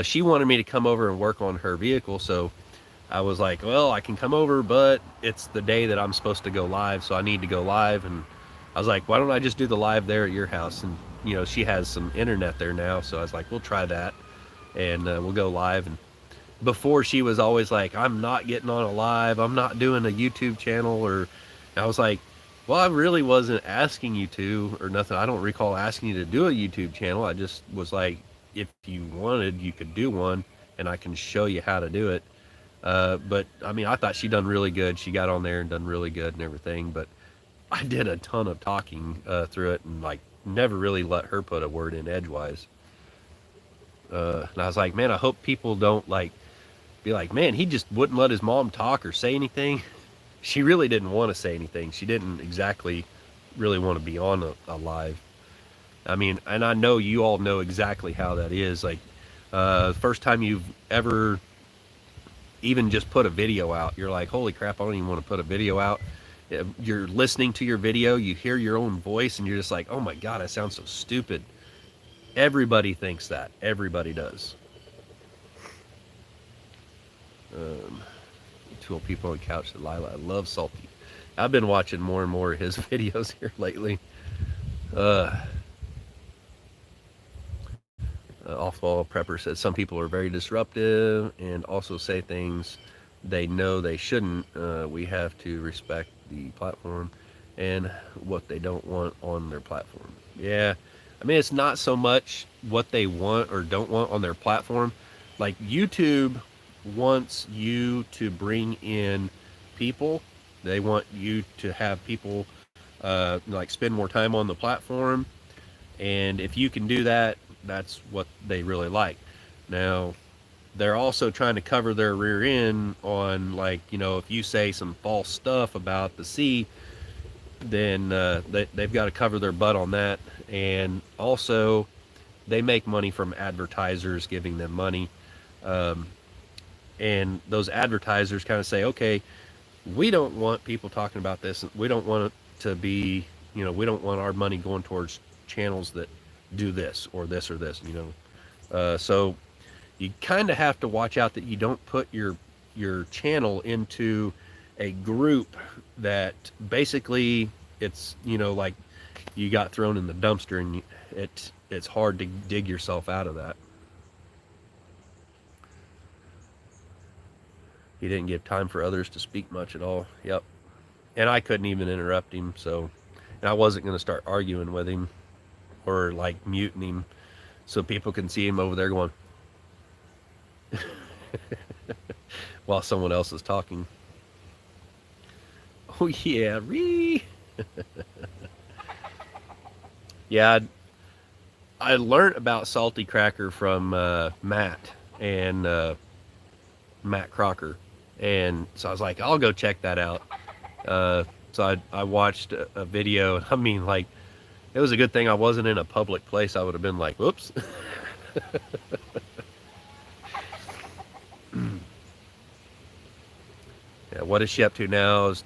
she wanted me to come over and work on her vehicle, so I was like, well, I can come over, but it's the day that I'm supposed to go live, so I need to go live. And I was like, why don't I just do the live there at your house? And she has some internet there now, so I was like, we'll try that, and we'll go live. And before, she was always like, I'm not getting on a live, I'm not doing a YouTube channel. Or I was like, well, I really wasn't asking you to or nothing. I don't recall asking you to do a YouTube channel. I just was like, if you wanted, you could do one, and I can show you how to do it. But I mean, I thought she done really good. She got on there and done really good and everything, but I did a ton of talking through it, and like never really let her put a word in edgewise. And I was like, man, I hope people don't like be like, man, he just wouldn't let his mom talk or say anything. She really didn't want to say anything. She didn't exactly really want to be on a live. I mean, and I know you all know exactly how that is. Like, first time you've ever even just put a video out, you're like, holy crap, I don't even want to put a video out. You're listening to your video, you hear your own voice, and you're just like, oh my God, I sound so stupid. Everybody thinks that. Everybody does. 2 old people on the couch that Lila. I love Salty. I've been watching more and more of his videos here lately. Off-ball Prepper says some people are very disruptive and also say things they know they shouldn't. We have to respect the platform and what they don't want on their platform. Yeah, I mean, it's not so much what they want or don't want on their platform. Like, YouTube wants you to bring in people. They want you to have people like spend more time on the platform, and if you can do that, that's what they really like. Now, they're also trying to cover their rear end on, like, if you say some false stuff about the sea, then they've got to cover their butt on that. And also, they make money from advertisers giving them money. And those advertisers kind of say, okay, we don't want people talking about this. We don't want it to be, you know, we don't want our money going towards channels that do this or this or this, you know. So you kind of have to watch out that you don't put your channel into a group that basically it's, you know, like you got thrown in the dumpster, and it's hard to dig yourself out of that. He didn't give time for others to speak much at all. Yep. And I couldn't even interrupt him, so, and I wasn't going to start arguing with him or like muting him so people can see him over there going while someone else is talking. Oh yeah, Ree. Yeah, I learned about Salty Cracker from Matt and Matt Crocker, and so I was like, I'll go check that out. So I watched a video. I mean, like, it was a good thing I wasn't in a public place. I would have been like, whoops. Yeah, what is she up to now? Is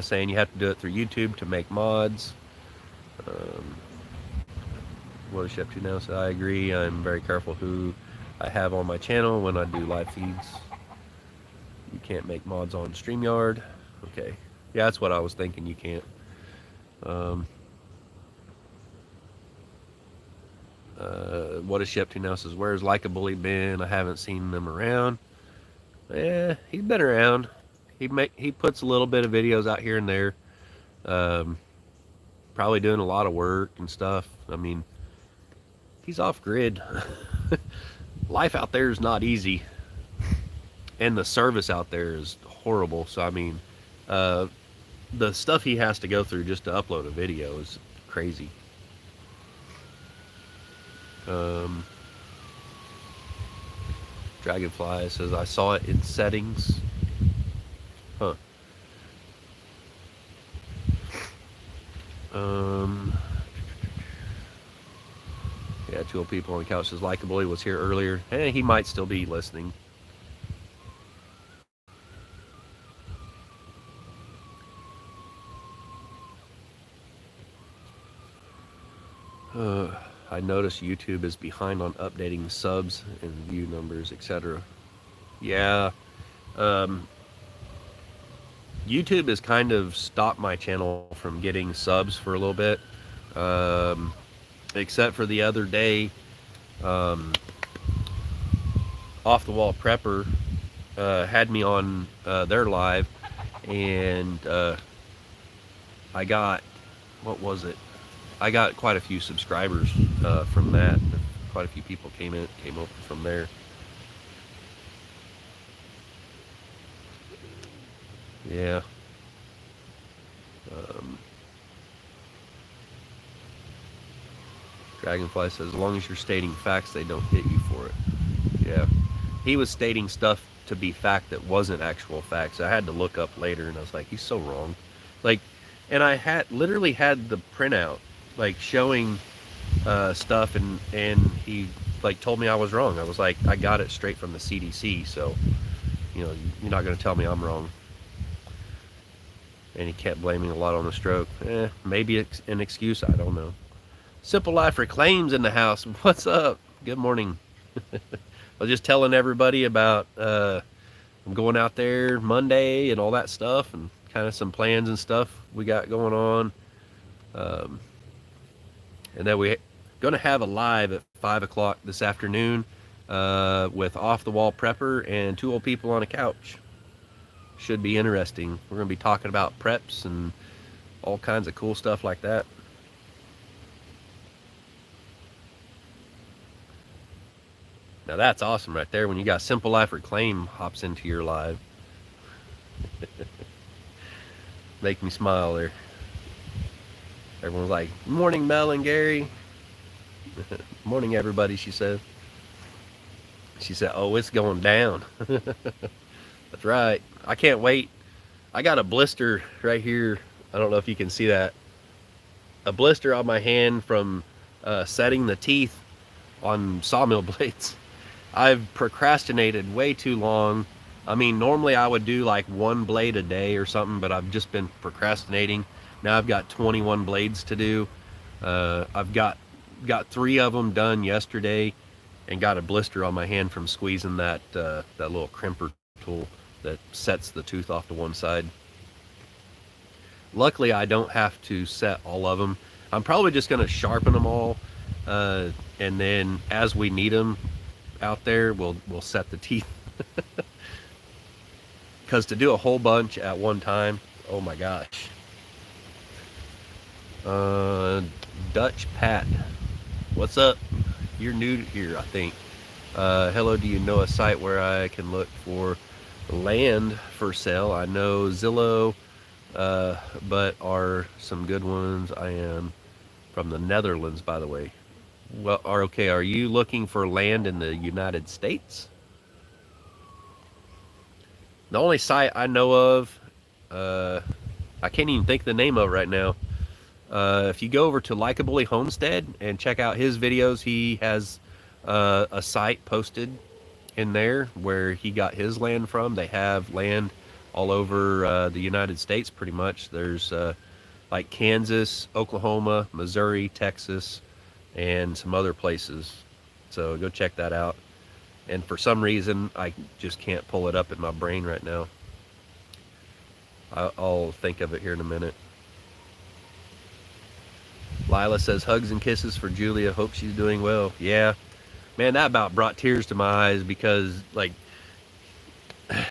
saying you have to do it through YouTube to make mods. What is she up to now? So I agree. I'm very careful who I have on my channel when I do live feeds. You can't make mods on StreamYard. Okay. Yeah, that's what I was thinking. You can't. What is she up to now? Says, where's Likeabully been? I haven't seen them around. Yeah, he's been around. He puts a little bit of videos out here and there. Probably doing a lot of work and stuff. I mean, he's off grid. Life out there is not easy, and the service out there is horrible. So I mean, the stuff he has to go through just to upload a video is crazy. Dragonfly says, I saw it in settings. Huh. Yeah, two old people on the couch says, Likeabully was here earlier. Hey, he might still be listening. I noticed YouTube is behind on updating subs and view numbers, etc. Yeah. YouTube has kind of stopped my channel from getting subs for a little bit. Except for the other day, Off the Wall Prepper had me on their live, and I got, what was it? I got quite a few subscribers from that. Quite a few people came over from there. Yeah. Dragonfly says, as long as you're stating facts, they don't hit you for it. Yeah. He was stating stuff to be fact that wasn't actual facts. I had to look up later, and I was like, he's so wrong. Like, and I literally had the printout, like, showing stuff, and he, like, told me I was wrong. I was like, I got it straight from the CDC, so, you know, you're not going to tell me I'm wrong. And he kept blaming a lot on the stroke. Maybe it's an excuse, I don't know. Simple Life Reclaims in the house. What's up? Good morning. I was just telling everybody about I'm going out there Monday and all that stuff, and kind of some plans and stuff we got going on. And then we're going to have a live at 5 o'clock this afternoon with Off the Wall Prepper and two old people on a couch. Should be interesting. We're going to be talking about preps and all kinds of cool stuff like that. Now that's awesome right there when you got Simple Life Reclaim hops into your live. Make me smile there. Everyone's like, morning Mel and Gary. Morning everybody, she said. She said, oh, it's going down. That's right. I can't wait. I got a blister right here. I don't know if you can see that. A blister on my hand from setting the teeth on sawmill blades. I've procrastinated way too long. I mean, normally I would do like one blade a day or something, but I've just been procrastinating. Now I've got 21 blades to do. I've got 3 of them done yesterday, and got a blister on my hand from squeezing that little crimper tool that sets the tooth off to one side. Luckily, I don't have to set all of them. I'm probably just going to sharpen them all, and then as we need them out there, we'll set the teeth. Because to do a whole bunch at one time, oh my gosh. Dutch Pat, what's up? You're new here, I think. Hello, do you know a site where I can look for land for sale? I know Zillow, but are some good ones. I am from the Netherlands, by the way. Well, are you looking for land in the United States? The only site I know of, I can't even think the name of right now. If you go over to Likeably Homestead and check out his videos, he has a site posted in there where he got his land from. They have land all over the United States, pretty much. There's like Kansas, Oklahoma, Missouri, Texas, and some other places. So go check that out. And for some reason, I just can't pull it up in my brain right now. I'll think of it here in a minute. Lila says, hugs and kisses for Julia. Hope she's doing well. Yeah, man, that about brought tears to my eyes because, like,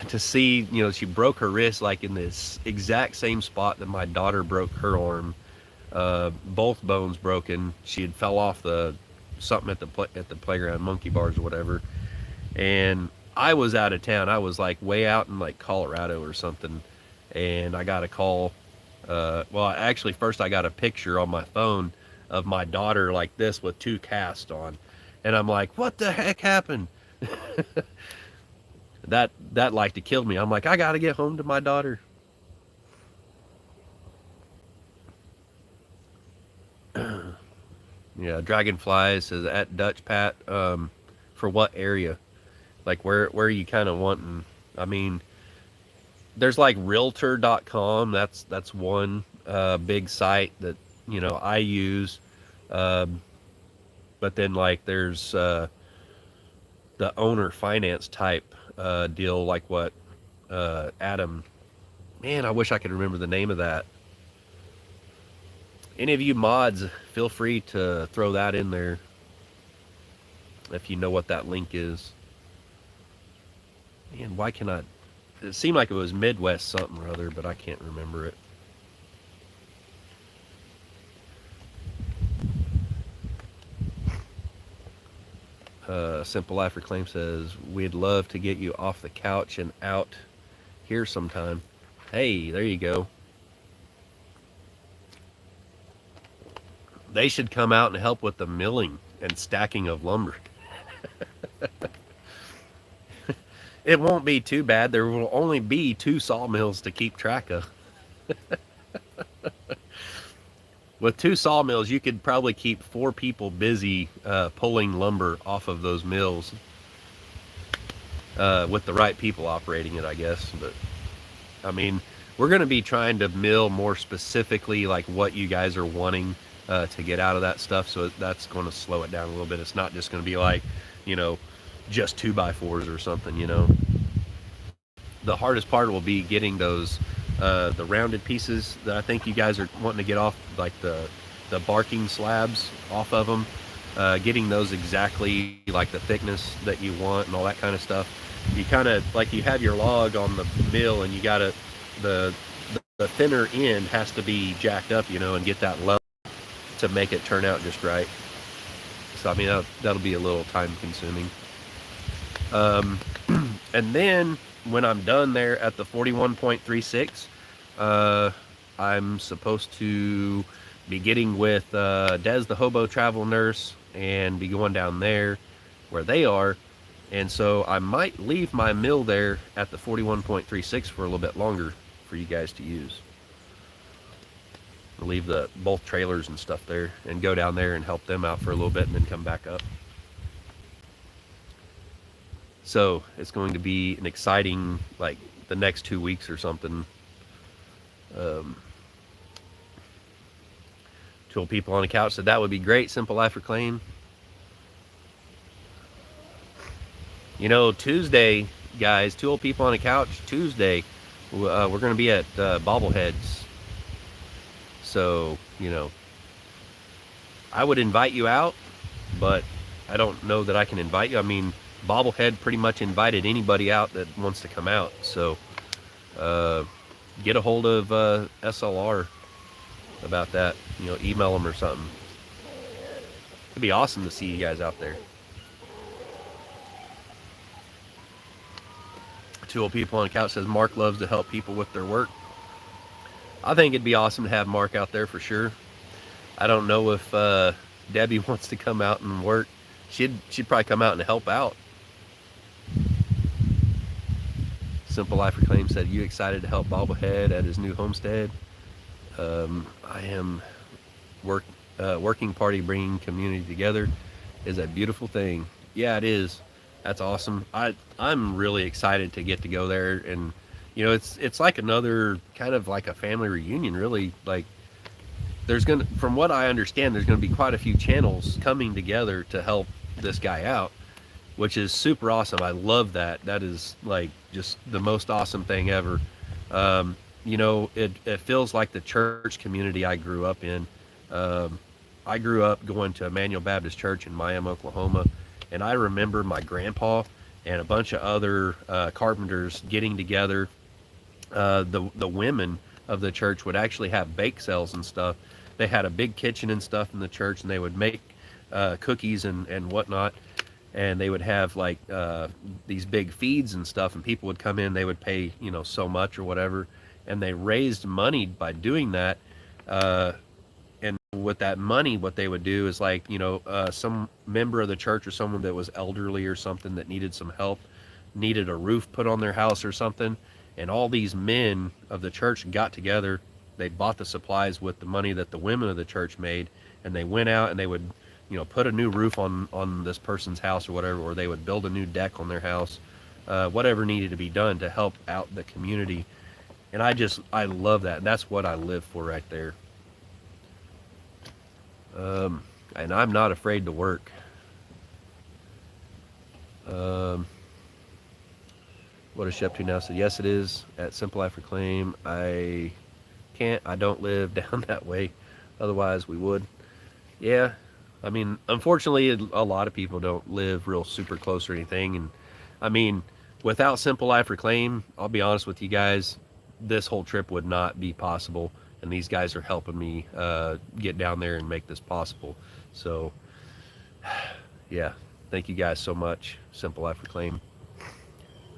to see, she broke her wrist, like, in this exact same spot that my daughter broke her arm. Both bones broken. She had fell off something at the playground, monkey bars or whatever. And I was out of town. I was, like, way out in, like, Colorado or something. And I got a call. Well, actually, first I got a picture on my phone of my daughter like this with 2 casts on. And I'm like, what the heck happened? that like to kill me. I'm like, I got to get home to my daughter. Yeah, Dragonfly says, at Dutch Pat, for what area? Like, where are you kind of wanting? I mean, there's like realtor.com. That's one big site that I use. But then, like, there's the owner finance type deal, like what Adam. Man, I wish I could remember the name of that. Any of you mods, feel free to throw that in there if you know what that link is. Man, why can I? It seemed like it was Midwest something or other, but I can't remember it. Simple Life Reclaim says, we'd love to get you off the couch and out here sometime. Hey, there you go. They should come out and help with the milling and stacking of lumber. It won't be too bad. There will only be 2 sawmills to keep track of. With 2 sawmills, you could probably keep 4 people busy pulling lumber off of those mills. With the right people operating it, I guess. But, I mean, we're going to be trying to mill more specifically like what you guys are wanting to get out of that stuff. So that's going to slow it down a little bit. It's not just going to be like, just 2x4s or something, The hardest part will be getting those the rounded pieces that I think you guys are wanting to get off, like the barking slabs off of them, getting those exactly like the thickness that you want and all that kind of stuff. You kind of, like, you have your log on the mill and you got to, the thinner end has to be jacked up, and get that low to make it turn out just right. So, I mean, that'll be a little time consuming. And then when I'm done there at the 41.36, I'm supposed to be getting with Des the Hobo Travel Nurse and be going down there where they are. And so I might leave my mill there at the 41.36 for a little bit longer for you guys to use. I'll leave both trailers and stuff there and go down there and help them out for a little bit and then come back up. So it's going to be an exciting, like, the next 2 weeks or something. Two old people on the couch said that would be great. Simple Life Reclaim. You know, Tuesday, guys, two old people on the couch. Tuesday, we're going to be at Bobbleheads. So, you know, I would invite you out, but I don't know that I can invite you. I mean, Bobblehead pretty much invited anybody out that wants to come out. So, get a hold of SLR about that. You know, email them or something. It'd be awesome to see you guys out there. Two old people on the couch says Mark loves to help people with their work. I think it'd be awesome to have Mark out there for sure. I don't know if Debbie wants to come out and work. She'd probably come out and help out. Simple Life Reclaim said, you excited to help Bobblehead at his new homestead? I am working party bringing community together is a beautiful thing. Yeah, it is. That's awesome. I'm really excited to get to go there, and you know, it's like another kind of like a family reunion, really. Like, from what I understand, there's gonna be quite a few channels coming together to help this guy out, which is super awesome. I love that. That is like just the most awesome thing ever. You know, it feels like the church community I grew up in. I grew up going to Emmanuel Baptist Church in Miami, Oklahoma, and I remember my grandpa and a bunch of other carpenters getting together. The women of the church would actually have bake sales and stuff. They had a big kitchen and stuff in the church, and they would make cookies and whatnot. And they would have like these big feeds and stuff, and people would come in. They would pay, you know, so much or whatever, and they raised money by doing that. And with that money, what they would do is, like, you know, some member of the church or someone that was elderly or something that needed some help, needed a roof put on their house or something, and all these men of the church got together. They bought the supplies with the money that the women of the church made, and they went out and they would, you know, put a new roof on this person's house or whatever, or they would build a new deck on their house, whatever needed to be done to help out the community. And I love that. That's what I live for right there. And I'm not afraid to work. What is she up to now? Said, yes, it is at Simple Life Reclaim. I don't live down that way. Otherwise, we would. Yeah. I mean, unfortunately, a lot of people don't live real super close or anything. And I mean, without Simple Life Reclaim, I'll be honest with you guys, this whole trip would not be possible. And these guys are helping me get down there and make this possible. So, yeah, thank you guys so much, Simple Life Reclaim,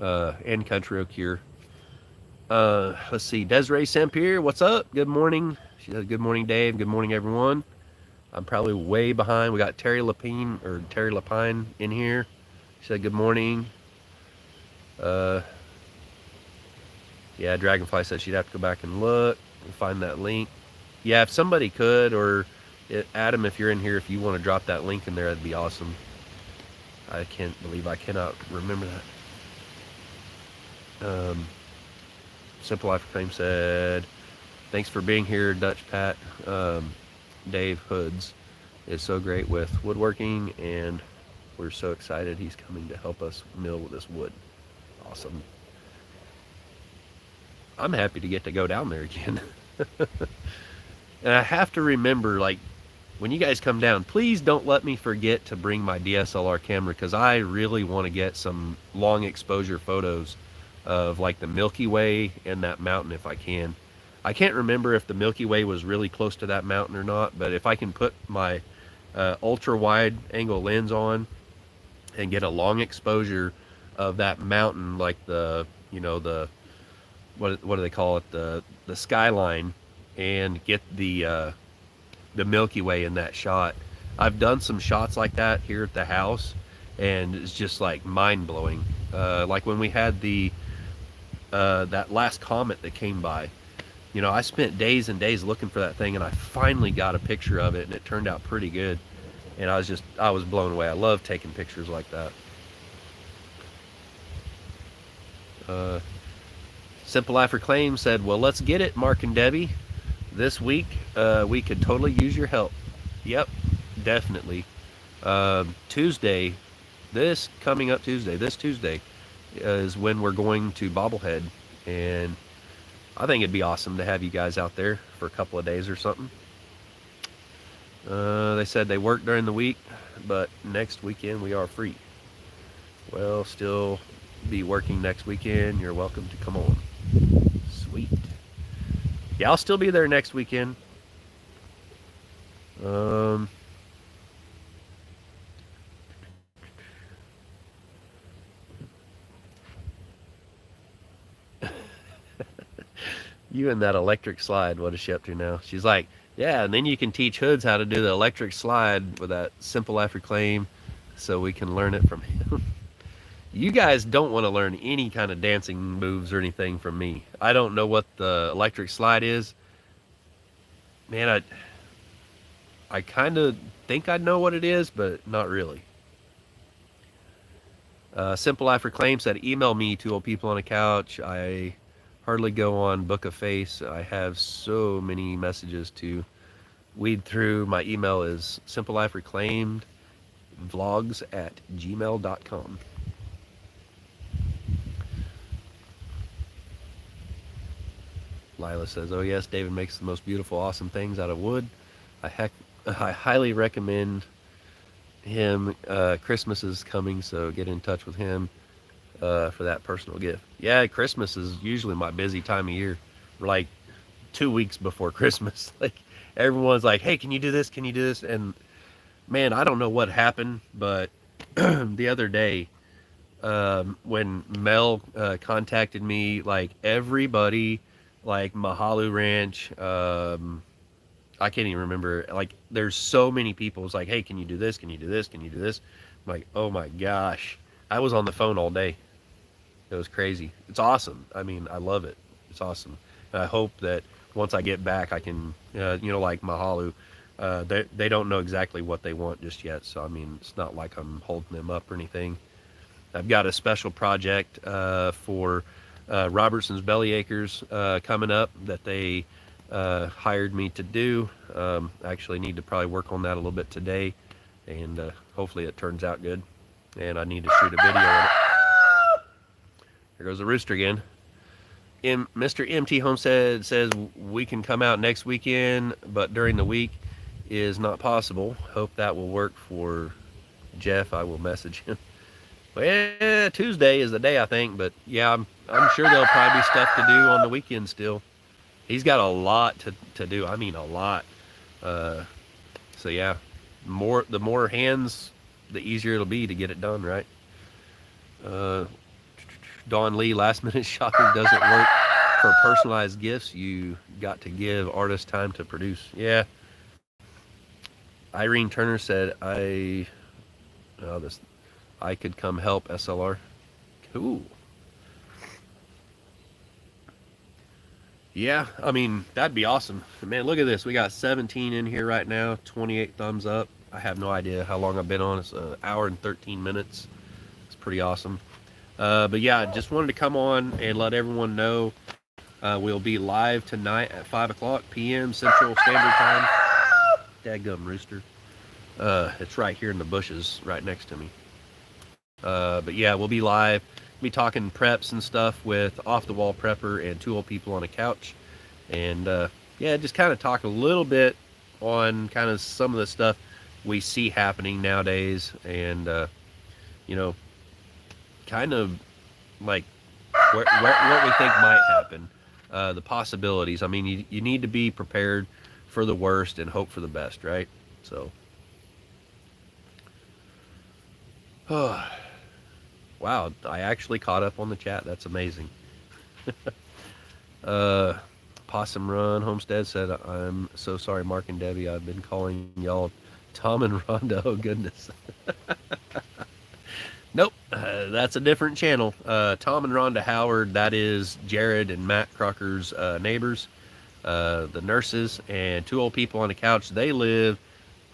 and Country Oak Cure. Let's see, Desiree Sampier, what's up? Good morning. She said, good morning, Dave. Good morning, everyone. I'm probably way behind. We got Terry Lapine in here. She said, good morning. Yeah, Dragonfly said she'd have to go back and look and find that link. Yeah, if somebody could, or Adam, if you're in here, if you want to drop that link in there, that'd be awesome. I can't believe I cannot remember that. Simple Life Fame said, thanks for being here, Dutch Pat. Dave Hoods is so great with woodworking, and we're so excited he's coming to help us mill with this wood. Awesome. I'm happy to get to go down there again. And I have to remember, like, when you guys come down, please don't let me forget to bring my DSLR camera, because I really want to get some long exposure photos of like the Milky Way and that mountain if I can. I can't remember if the Milky Way was really close to that mountain or not, but if I can put my ultra wide angle lens on and get a long exposure of that mountain, like the, you know, the, what do they call it, the skyline, and get the Milky Way in that shot. I've done some shots like that here at the house, and it's just like mind-blowing. Like when we had the that last comet that came by, you know, I spent days and days looking for that thing, and I finally got a picture of it, and it turned out pretty good. And I was blown away. I love taking pictures like that. Simple Life Reclaim said, well, let's get it, Mark and Debbie. This week, we could totally use your help. Yep, definitely. Tuesday, this coming up Tuesday, this Tuesday, is when we're going to Bobblehead. And I think it'd be awesome to have you guys out there for a couple of days or something. They said they work during the week, but next weekend we are free. Well, still be working next weekend. You're welcome to come on. Sweet. Yeah, I'll still be there next weekend. Um, you and that electric slide, what is she up to now? She's like, yeah, and then you can teach Hoods how to do the electric slide with that simple after claim so we can learn it from him. You guys don't want to learn any kind of dancing moves or anything from me. I don't know what the electric slide is. Man, I kind of think I know what it is, but not really. Simple After Claim said, email me, two old people on a couch. I hardly go on Book of Face. I have so many messages to weed through. My email is simplelifereclaimedvlogs@gmail.com. Lila says, oh yes, David makes the most beautiful, awesome things out of wood. I highly recommend him. Christmas is coming, so get in touch with him for that personal gift. Yeah, Christmas is usually my busy time of year. Like 2 weeks before Christmas, like everyone's like, "Hey, can you do this? Can you do this?" And man, I don't know what happened, but the other day, when Mel contacted me, like everybody, like Mahalu Ranch, I can't even remember. Like, there's so many people. It's like, hey, can you do this? Can you do this? Can you do this? I'm like, oh my gosh. I was on the phone all day. It was crazy. It's awesome. I mean, I love it. It's awesome. And I hope that once I get back, I can, like Mahalu, they don't know exactly what they want just yet. So, I mean, it's not like I'm holding them up or anything. I've got a special project for Robertson's Bellyacres coming up that they hired me to do. I actually need to probably work on that a little bit today, and hopefully it turns out good. And I need to shoot a video on it. There goes the rooster again. Mr. MT Homestead says we can come out next weekend, but during the week is not possible. Hope that will work for Jeff. I will message him. Well, yeah, Tuesday is the day, I think, but yeah, I'm sure there'll probably be stuff to do on the weekend still. He's got a lot to do. I mean, a lot. So yeah, the more hands, the easier it'll be to get it done, right? Don Lee, last minute shopping doesn't work for personalized gifts. You got to give artists time to produce. Yeah. Irene Turner said, I could come help SLR. Cool. Yeah, I mean, that'd be awesome. Man, look at this. We got 17 in here right now, 28 thumbs up. I have no idea how long I've been on. It's an hour and 13 minutes. It's pretty awesome. But yeah, just wanted to come on and let everyone know we'll be live tonight at 5 o'clock p.m. Central Standard Time. Dadgum rooster. It's right here in the bushes right next to me. But yeah, we'll be live. Be talking preps and stuff with Off the Wall Prepper and two old people on a couch. And yeah, just kind of talk a little bit on kind of some of the stuff we see happening nowadays, and kind of like what we think might happen, the possibilities. I mean, you need to be prepared for the worst and hope for the best, right? So, wow, I actually caught up on the chat. That's amazing. Possum Run Homestead said, I'm so sorry, Mark and Debbie. I've been calling y'all Tom and Rhonda. Oh, goodness. Nope, that's a different channel. Tom and Rhonda Howard, that is Jared and Matt Crocker's neighbors, the nurses, and two old people on the couch. They live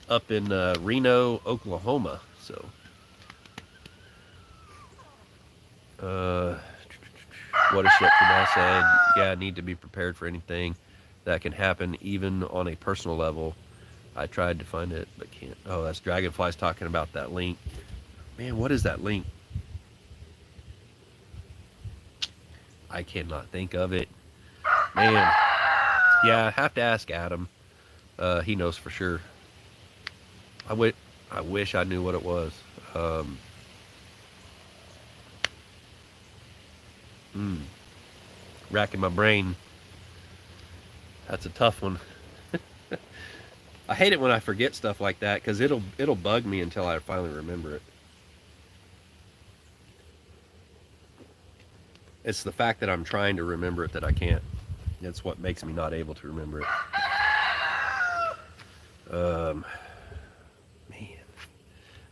up in Reno, Oklahoma. So, what a ship from now said, yeah, I need to be prepared for anything that can happen even on a personal level. I tried to find it, but can't. Oh, that's Dragonfly's talking about that link. Man, what is that link? I cannot think of it. Man, yeah, I have to ask Adam. He knows for sure. I wish I knew what it was. Um, mm, Racking my brain. That's a tough one. I hate it when I forget stuff like that because it'll bug me until I finally remember it. It's the fact that I'm trying to remember it that I can't. It's what makes me not able to remember it. Man,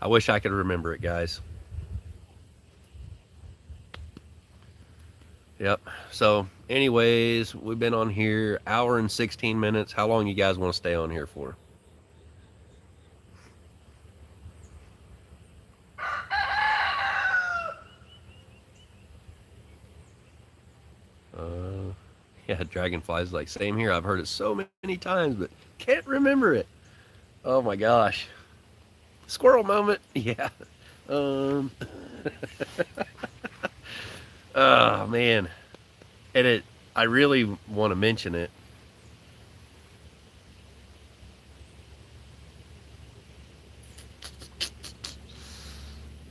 I wish I could remember it, guys. Yep. So, anyways, we've been on here hour and 16 minutes. How long you guys want to stay on here for? Yeah, Dragonfly's like, same here. I've heard it so many times, but can't remember it. Oh my gosh. Squirrel moment. Yeah. Um. Oh man. And I really want to mention it.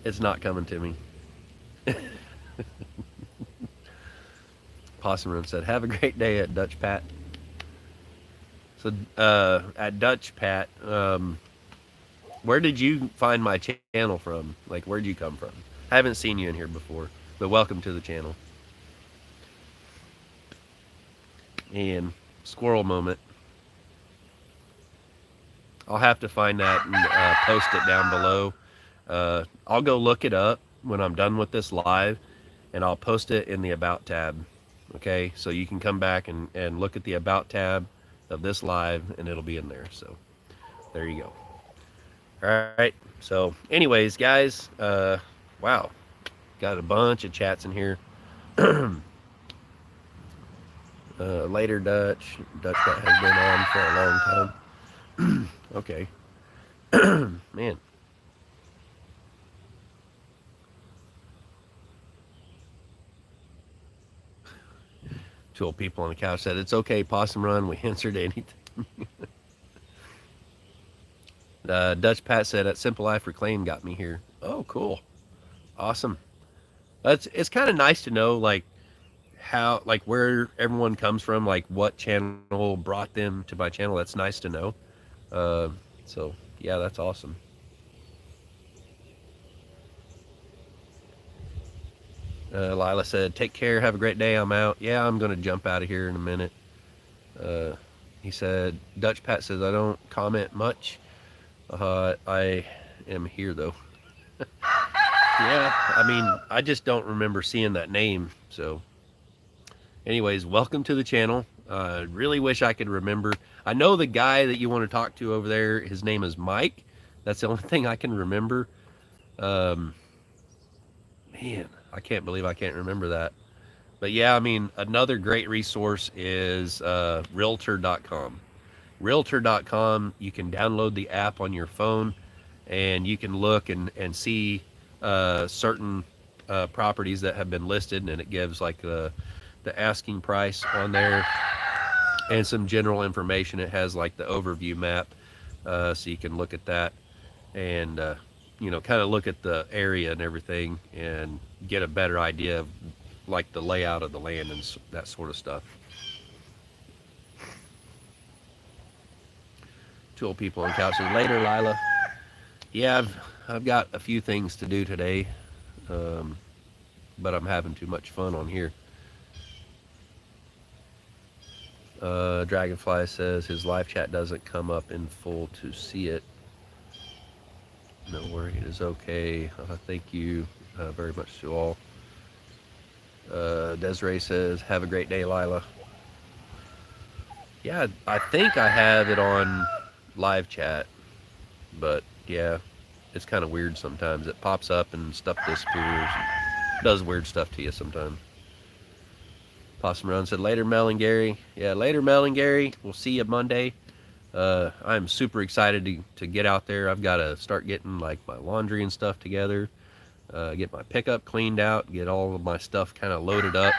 It's not coming to me. Possum Room said, "Have a great day at Dutch Pat." So, at Dutch Pat, where did you find my channel from? Like, where'd you come from? I haven't seen you in here before, but welcome to the channel. And squirrel moment. I'll have to find that and post it down below. I'll go look it up when I'm done with this live, and I'll post it in the About tab. Okay, so you can come back and look at the About tab of this live, and it'll be in there. So there you go. All right. So, anyways, guys, wow, got a bunch of chats in here. Later, Dutch that has been on for a long time. Okay. Man. Two old people on the couch said, "It's okay, Possum Run. We answered anything." Dutch Pat said, "At Simple Life Reclaim got me here." Oh, cool. Awesome. It's kind of nice to know, like, how, like, where everyone comes from, like what channel brought them to my channel. That's nice to know. Uh, so yeah, that's awesome. Lila said, "Take care, have a great day. I'm out." Yeah, I'm gonna jump out of here in a minute. He said, Dutch Pat says, "I don't comment much. I am here though." Yeah, I mean, I just don't remember seeing that name. So, anyways, welcome to the channel. Really wish I could remember. I know the guy that you want to talk to over there. His name is Mike. That's the only thing I can remember. Man, I can't believe I can't remember that. But yeah, I mean, another great resource is Realtor.com. Realtor.com, you can download the app on your phone, and you can look and see certain properties that have been listed, and it gives like the asking price on there and some general information. It has like the overview map, so you can look at that and kind of look at the area and everything and get a better idea of like the layout of the land and that sort of stuff. Two old people on couch. Later, Lila. Yeah, I've got a few things to do today, but I'm having too much fun on here. Dragonfly says his live chat doesn't come up in full to see it. No worry, it is okay. Thank you very much to all. Desiree says, "Have a great day, Lila." Yeah, I think I have it on live chat, but yeah, it's kind of weird sometimes. It pops up and stuff disappears. Does weird stuff to you sometimes. Possum Run said, later, Mel and Gary. Yeah, later, Mel and Gary. We'll see you Monday. I'm super excited to get out there. I've got to start getting like my laundry and stuff together, get my pickup cleaned out, get all of my stuff kind of loaded up,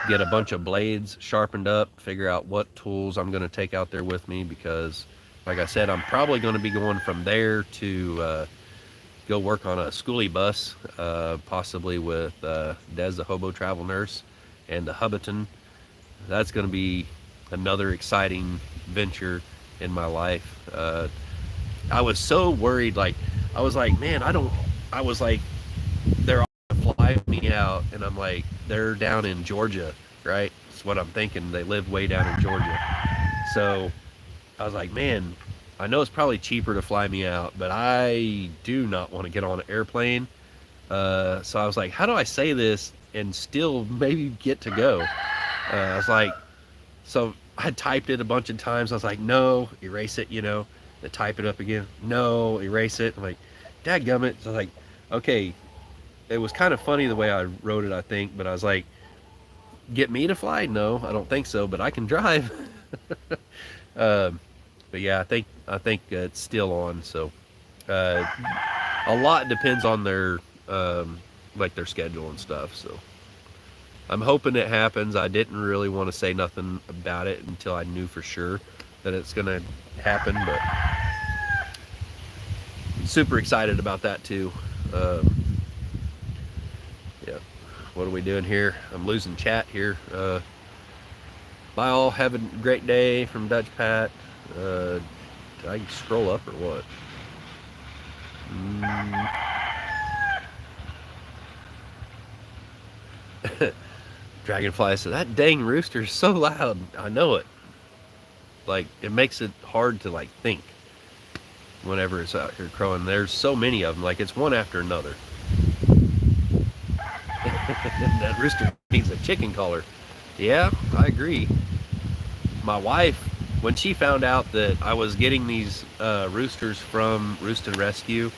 get a bunch of blades sharpened up, figure out what tools I'm going to take out there with me because, like I said, I'm probably going to be going from there to go work on a schoolie bus, possibly with Des, the hobo travel nurse, and the Hubbarton. That's going to be another exciting venture in my life. I was so worried, like, I was like, man, I was like, they're gonna fly me out, and I'm like, they're down in Georgia, right? That's what I'm thinking. They live way down in Georgia. So I was like, man, I know it's probably cheaper to fly me out, but I do not want to get on an airplane. So I was like, how do I say this and still maybe get to go? I was like, so I typed it a bunch of times. I was like, no, erase it, to type it up again. No, erase it. I'm like, dadgummit. So I was like, okay, it was kind of funny the way I wrote it, I think, but I was like, get me to fly? No, I don't think so, but I can drive. But yeah, I think it's still on. So a lot depends on their like their schedule and stuff. So I'm hoping it happens. I didn't really want to say nothing about it until I knew for sure that it's gonna happen, but super excited about that too. Yeah, what are we doing here? I'm losing chat here. Bye all, have a great day from Dutch Pat. Did I scroll up or what? Dragonfly said, that dang rooster is so loud. I know it. Like, it makes it hard to, like, think whenever it's out here crowing. There's so many of them. Like, it's one after another. That rooster needs a chicken collar. Yeah, I agree. My wife, when she found out that I was getting these roosters from Roost and Rescue,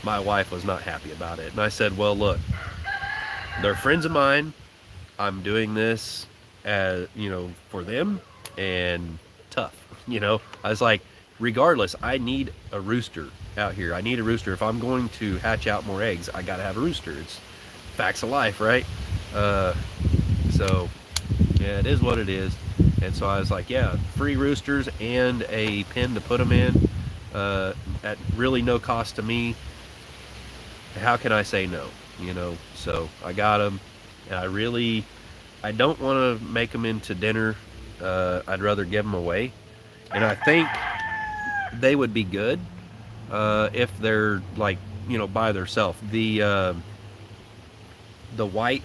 my wife was not happy about it. And I said, well, look, they're friends of mine. I'm doing this as, for them, and tough. I was like, regardless, I need a rooster out here. I need a rooster. If I'm going to hatch out more eggs, I got to have a rooster. It's facts of life, right? So yeah, it is what it is. And so I was like, yeah, free roosters and a pen to put them in at really no cost to me. How can I say no? So I got them, and I don't want to make them into dinner. I'd rather give them away, and I think they would be good if they're like by themselves. The white,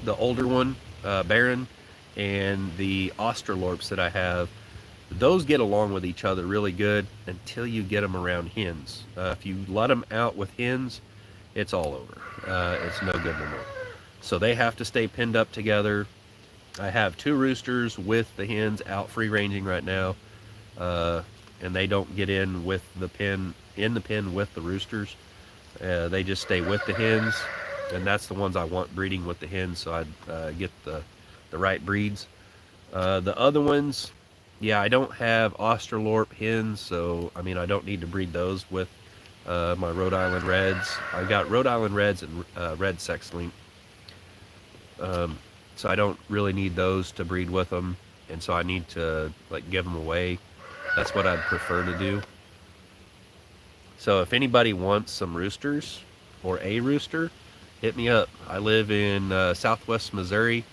the older one, Baron, and the Australorps that I have, those get along with each other really good until you get them around hens. If you let them out with hens, it's all over. It's no good no more. So they have to stay pinned up together. I have 2 roosters with the hens out free ranging right now, and they don't get in with the pen with the roosters. They just stay with the hens, and that's the ones I want breeding with the hens, so I'd get the right breeds. The other ones, yeah, I don't have Australorp hens, so I don't need to breed those with my Rhode Island Reds. I've got Rhode Island Reds and Red Sex Link. So I don't really need those to breed with them, and so I need to like give them away. That's what I'd prefer to do. So if anybody wants some roosters or a rooster, hit me up. I live in Southwest Missouri.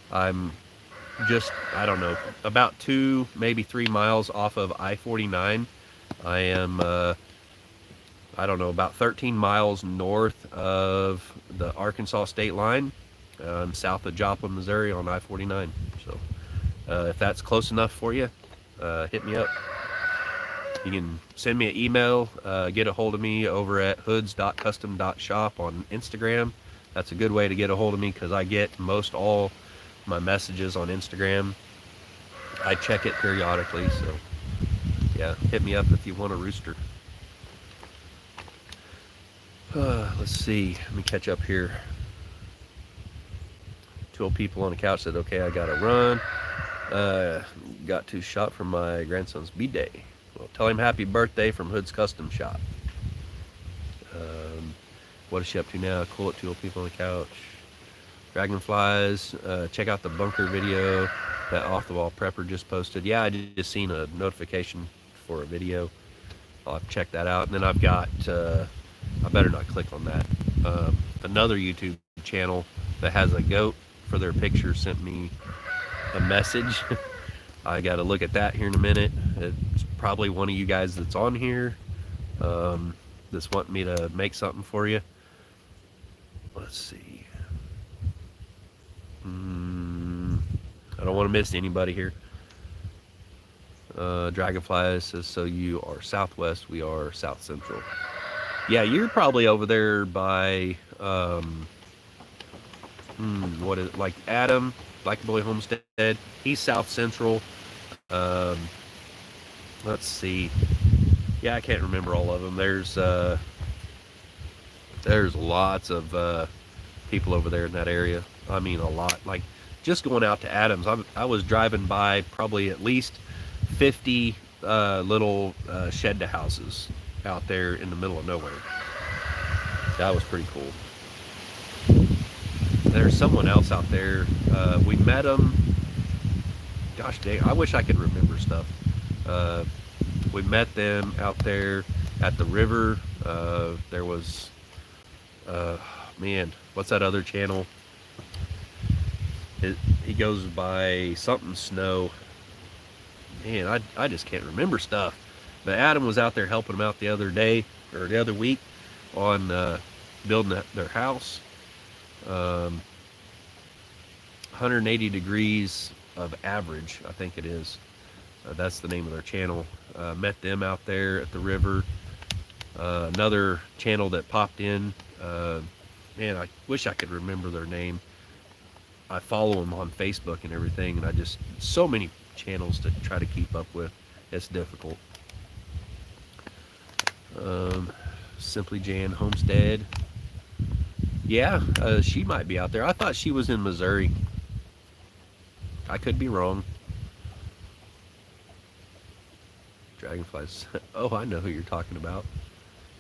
I'm just, I don't know, about 2, maybe 3 miles off of I-49. I am, I don't know, about 13 miles north of the Arkansas state line. I'm south of Joplin, Missouri on I-49. So if that's close enough for you, hit me up. You can send me an email, get a hold of me over at hoods.custom.shop on Instagram. That's a good way to get a hold of me because I get most all my messages on Instagram. I check it periodically, so yeah, hit me up if you want a rooster. Let's see, let me catch up here. Two old people on the couch said, okay, I gotta run. Got to shop for my grandson's b-day. Well, tell him happy birthday from Hood's Custom Shop. What is she up to now? Cool at two old people on the couch. Dragonflies. Check out the bunker video that Off the Wall Prepper just posted. Yeah, I just seen a notification for a video. I'll have to check that out. And then I've got, I better not click on that. Another YouTube channel that has a goat for their picture sent me a message. I got to look at that here in a minute. It's probably one of you guys that's on here that's wanting me to make something for you. Let's see. I don't want to miss anybody here. Dragonfly says, so you are southwest, we are south central. Yeah, you're probably over there by what is it, like Adam, Black Boy Homestead. He's south central. Let's see. Yeah, I can't remember all of them. There's lots of people over there in that area. I mean, a lot. Like, just going out to Adams, I was driving by probably at least 50 little shed to houses out there in the middle of nowhere. That was pretty cool. There's someone else out there. We met him. Gosh dang, I wish I could remember stuff. We met them out there at the river. There was, man, what's that other channel? He goes by something Snow. Man, I just can't remember stuff. But Adam was out there helping him out the other day, or the other week, on building their house. 180 degrees of average, I think it is. That's the name of their channel. Met them out there at the river. Another channel that popped in. Man, I wish I could remember their name. I follow them on Facebook and everything, and I just, so many channels to try to keep up with. It's difficult. Simply Jan Homestead. Yeah, she might be out there. I thought she was in Missouri. I could be wrong. Dragonflies. Oh, I know who you're talking about.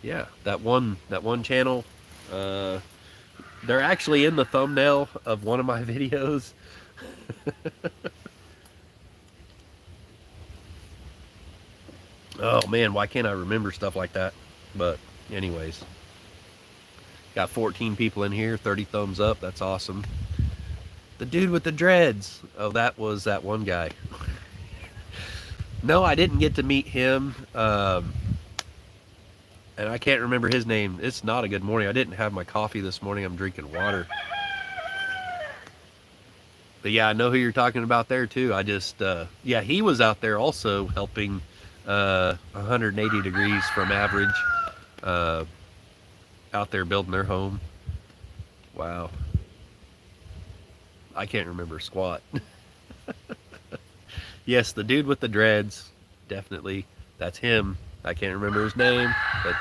Yeah, that one channel. They're actually in the thumbnail of one of my videos. Oh man, why can't I remember stuff like that? But anyways, got 14 people in here, 30 thumbs up. That's awesome. The dude with the dreads. Oh, that was that one guy. No, I didn't get to meet him. And I can't remember his name. It's not a good morning. I didn't have my coffee this morning. I'm drinking water. But yeah, I know who you're talking about there too. I just, yeah, he was out there also helping 180 degrees from average out there building their home. Wow. I can't remember squat. Yes, the dude with the dreads, definitely. That's him. I can't remember his name, but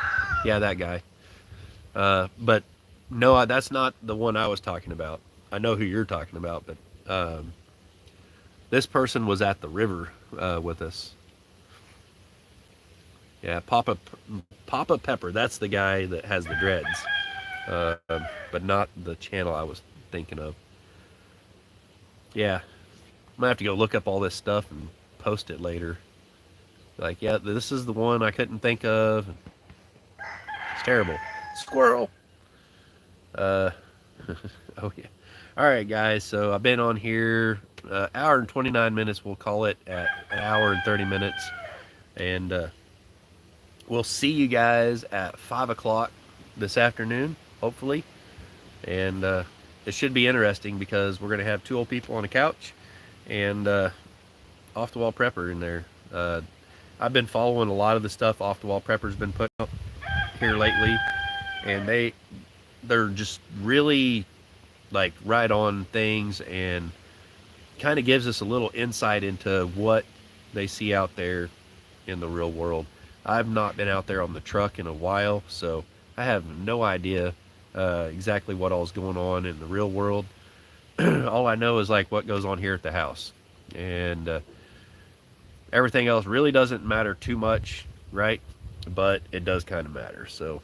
yeah, that guy. But no, that's not the one I was talking about. I know who you're talking about, but this person was at the river with us. Yeah, Papa Pepper. That's the guy that has the dreads, but not the channel I was thinking of. Yeah, I'm gonna have to go look up all this stuff and post it later. Like, yeah, this is the one I couldn't think of. It's terrible. Squirrel. Oh yeah. All right, guys. So I've been on here hour and 29 minutes. We'll call it at an hour and 30 minutes, and we'll see you guys at 5 o'clock this afternoon, hopefully. And it should be interesting because we're gonna have two old people on a couch and Off the Wall Prepper in there. I've been following a lot of the stuff Off the Wall Prepper's been putting up here lately, and they're just really like right on things, and kind of gives us a little insight into what they see out there in the real world. I've not been out there on the truck in a while, so I have no idea exactly what all's going on in the real world. All I know is like what goes on here at the house, and everything else really doesn't matter too much, right? But it does kind of matter. So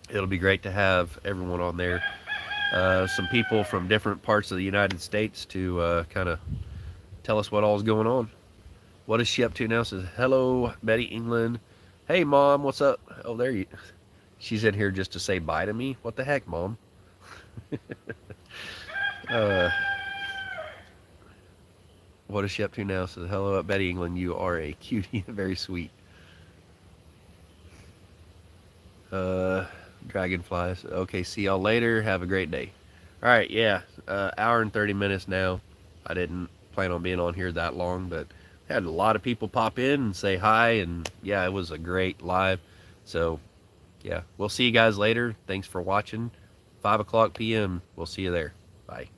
it'll be great to have everyone on there. Some people from different parts of the United States to kind of tell us what all's going on. What is she up to now? Says, hello, Betty England. Hey, Mom, what's up? Oh, there you. She's in here just to say bye to me. What the heck, Mom? uh, what is she up to now? Says, hello, Betty England. You are a cutie. Very sweet. Dragonflies. Okay, see y'all later. Have a great day. All right, yeah. Hour and 30 minutes now. I didn't plan on being on here that long, but had a lot of people pop in and say hi, and yeah, it was a great live. So, yeah, we'll see you guys later. Thanks for watching. 5 o'clock p.m. We'll see you there. Bye.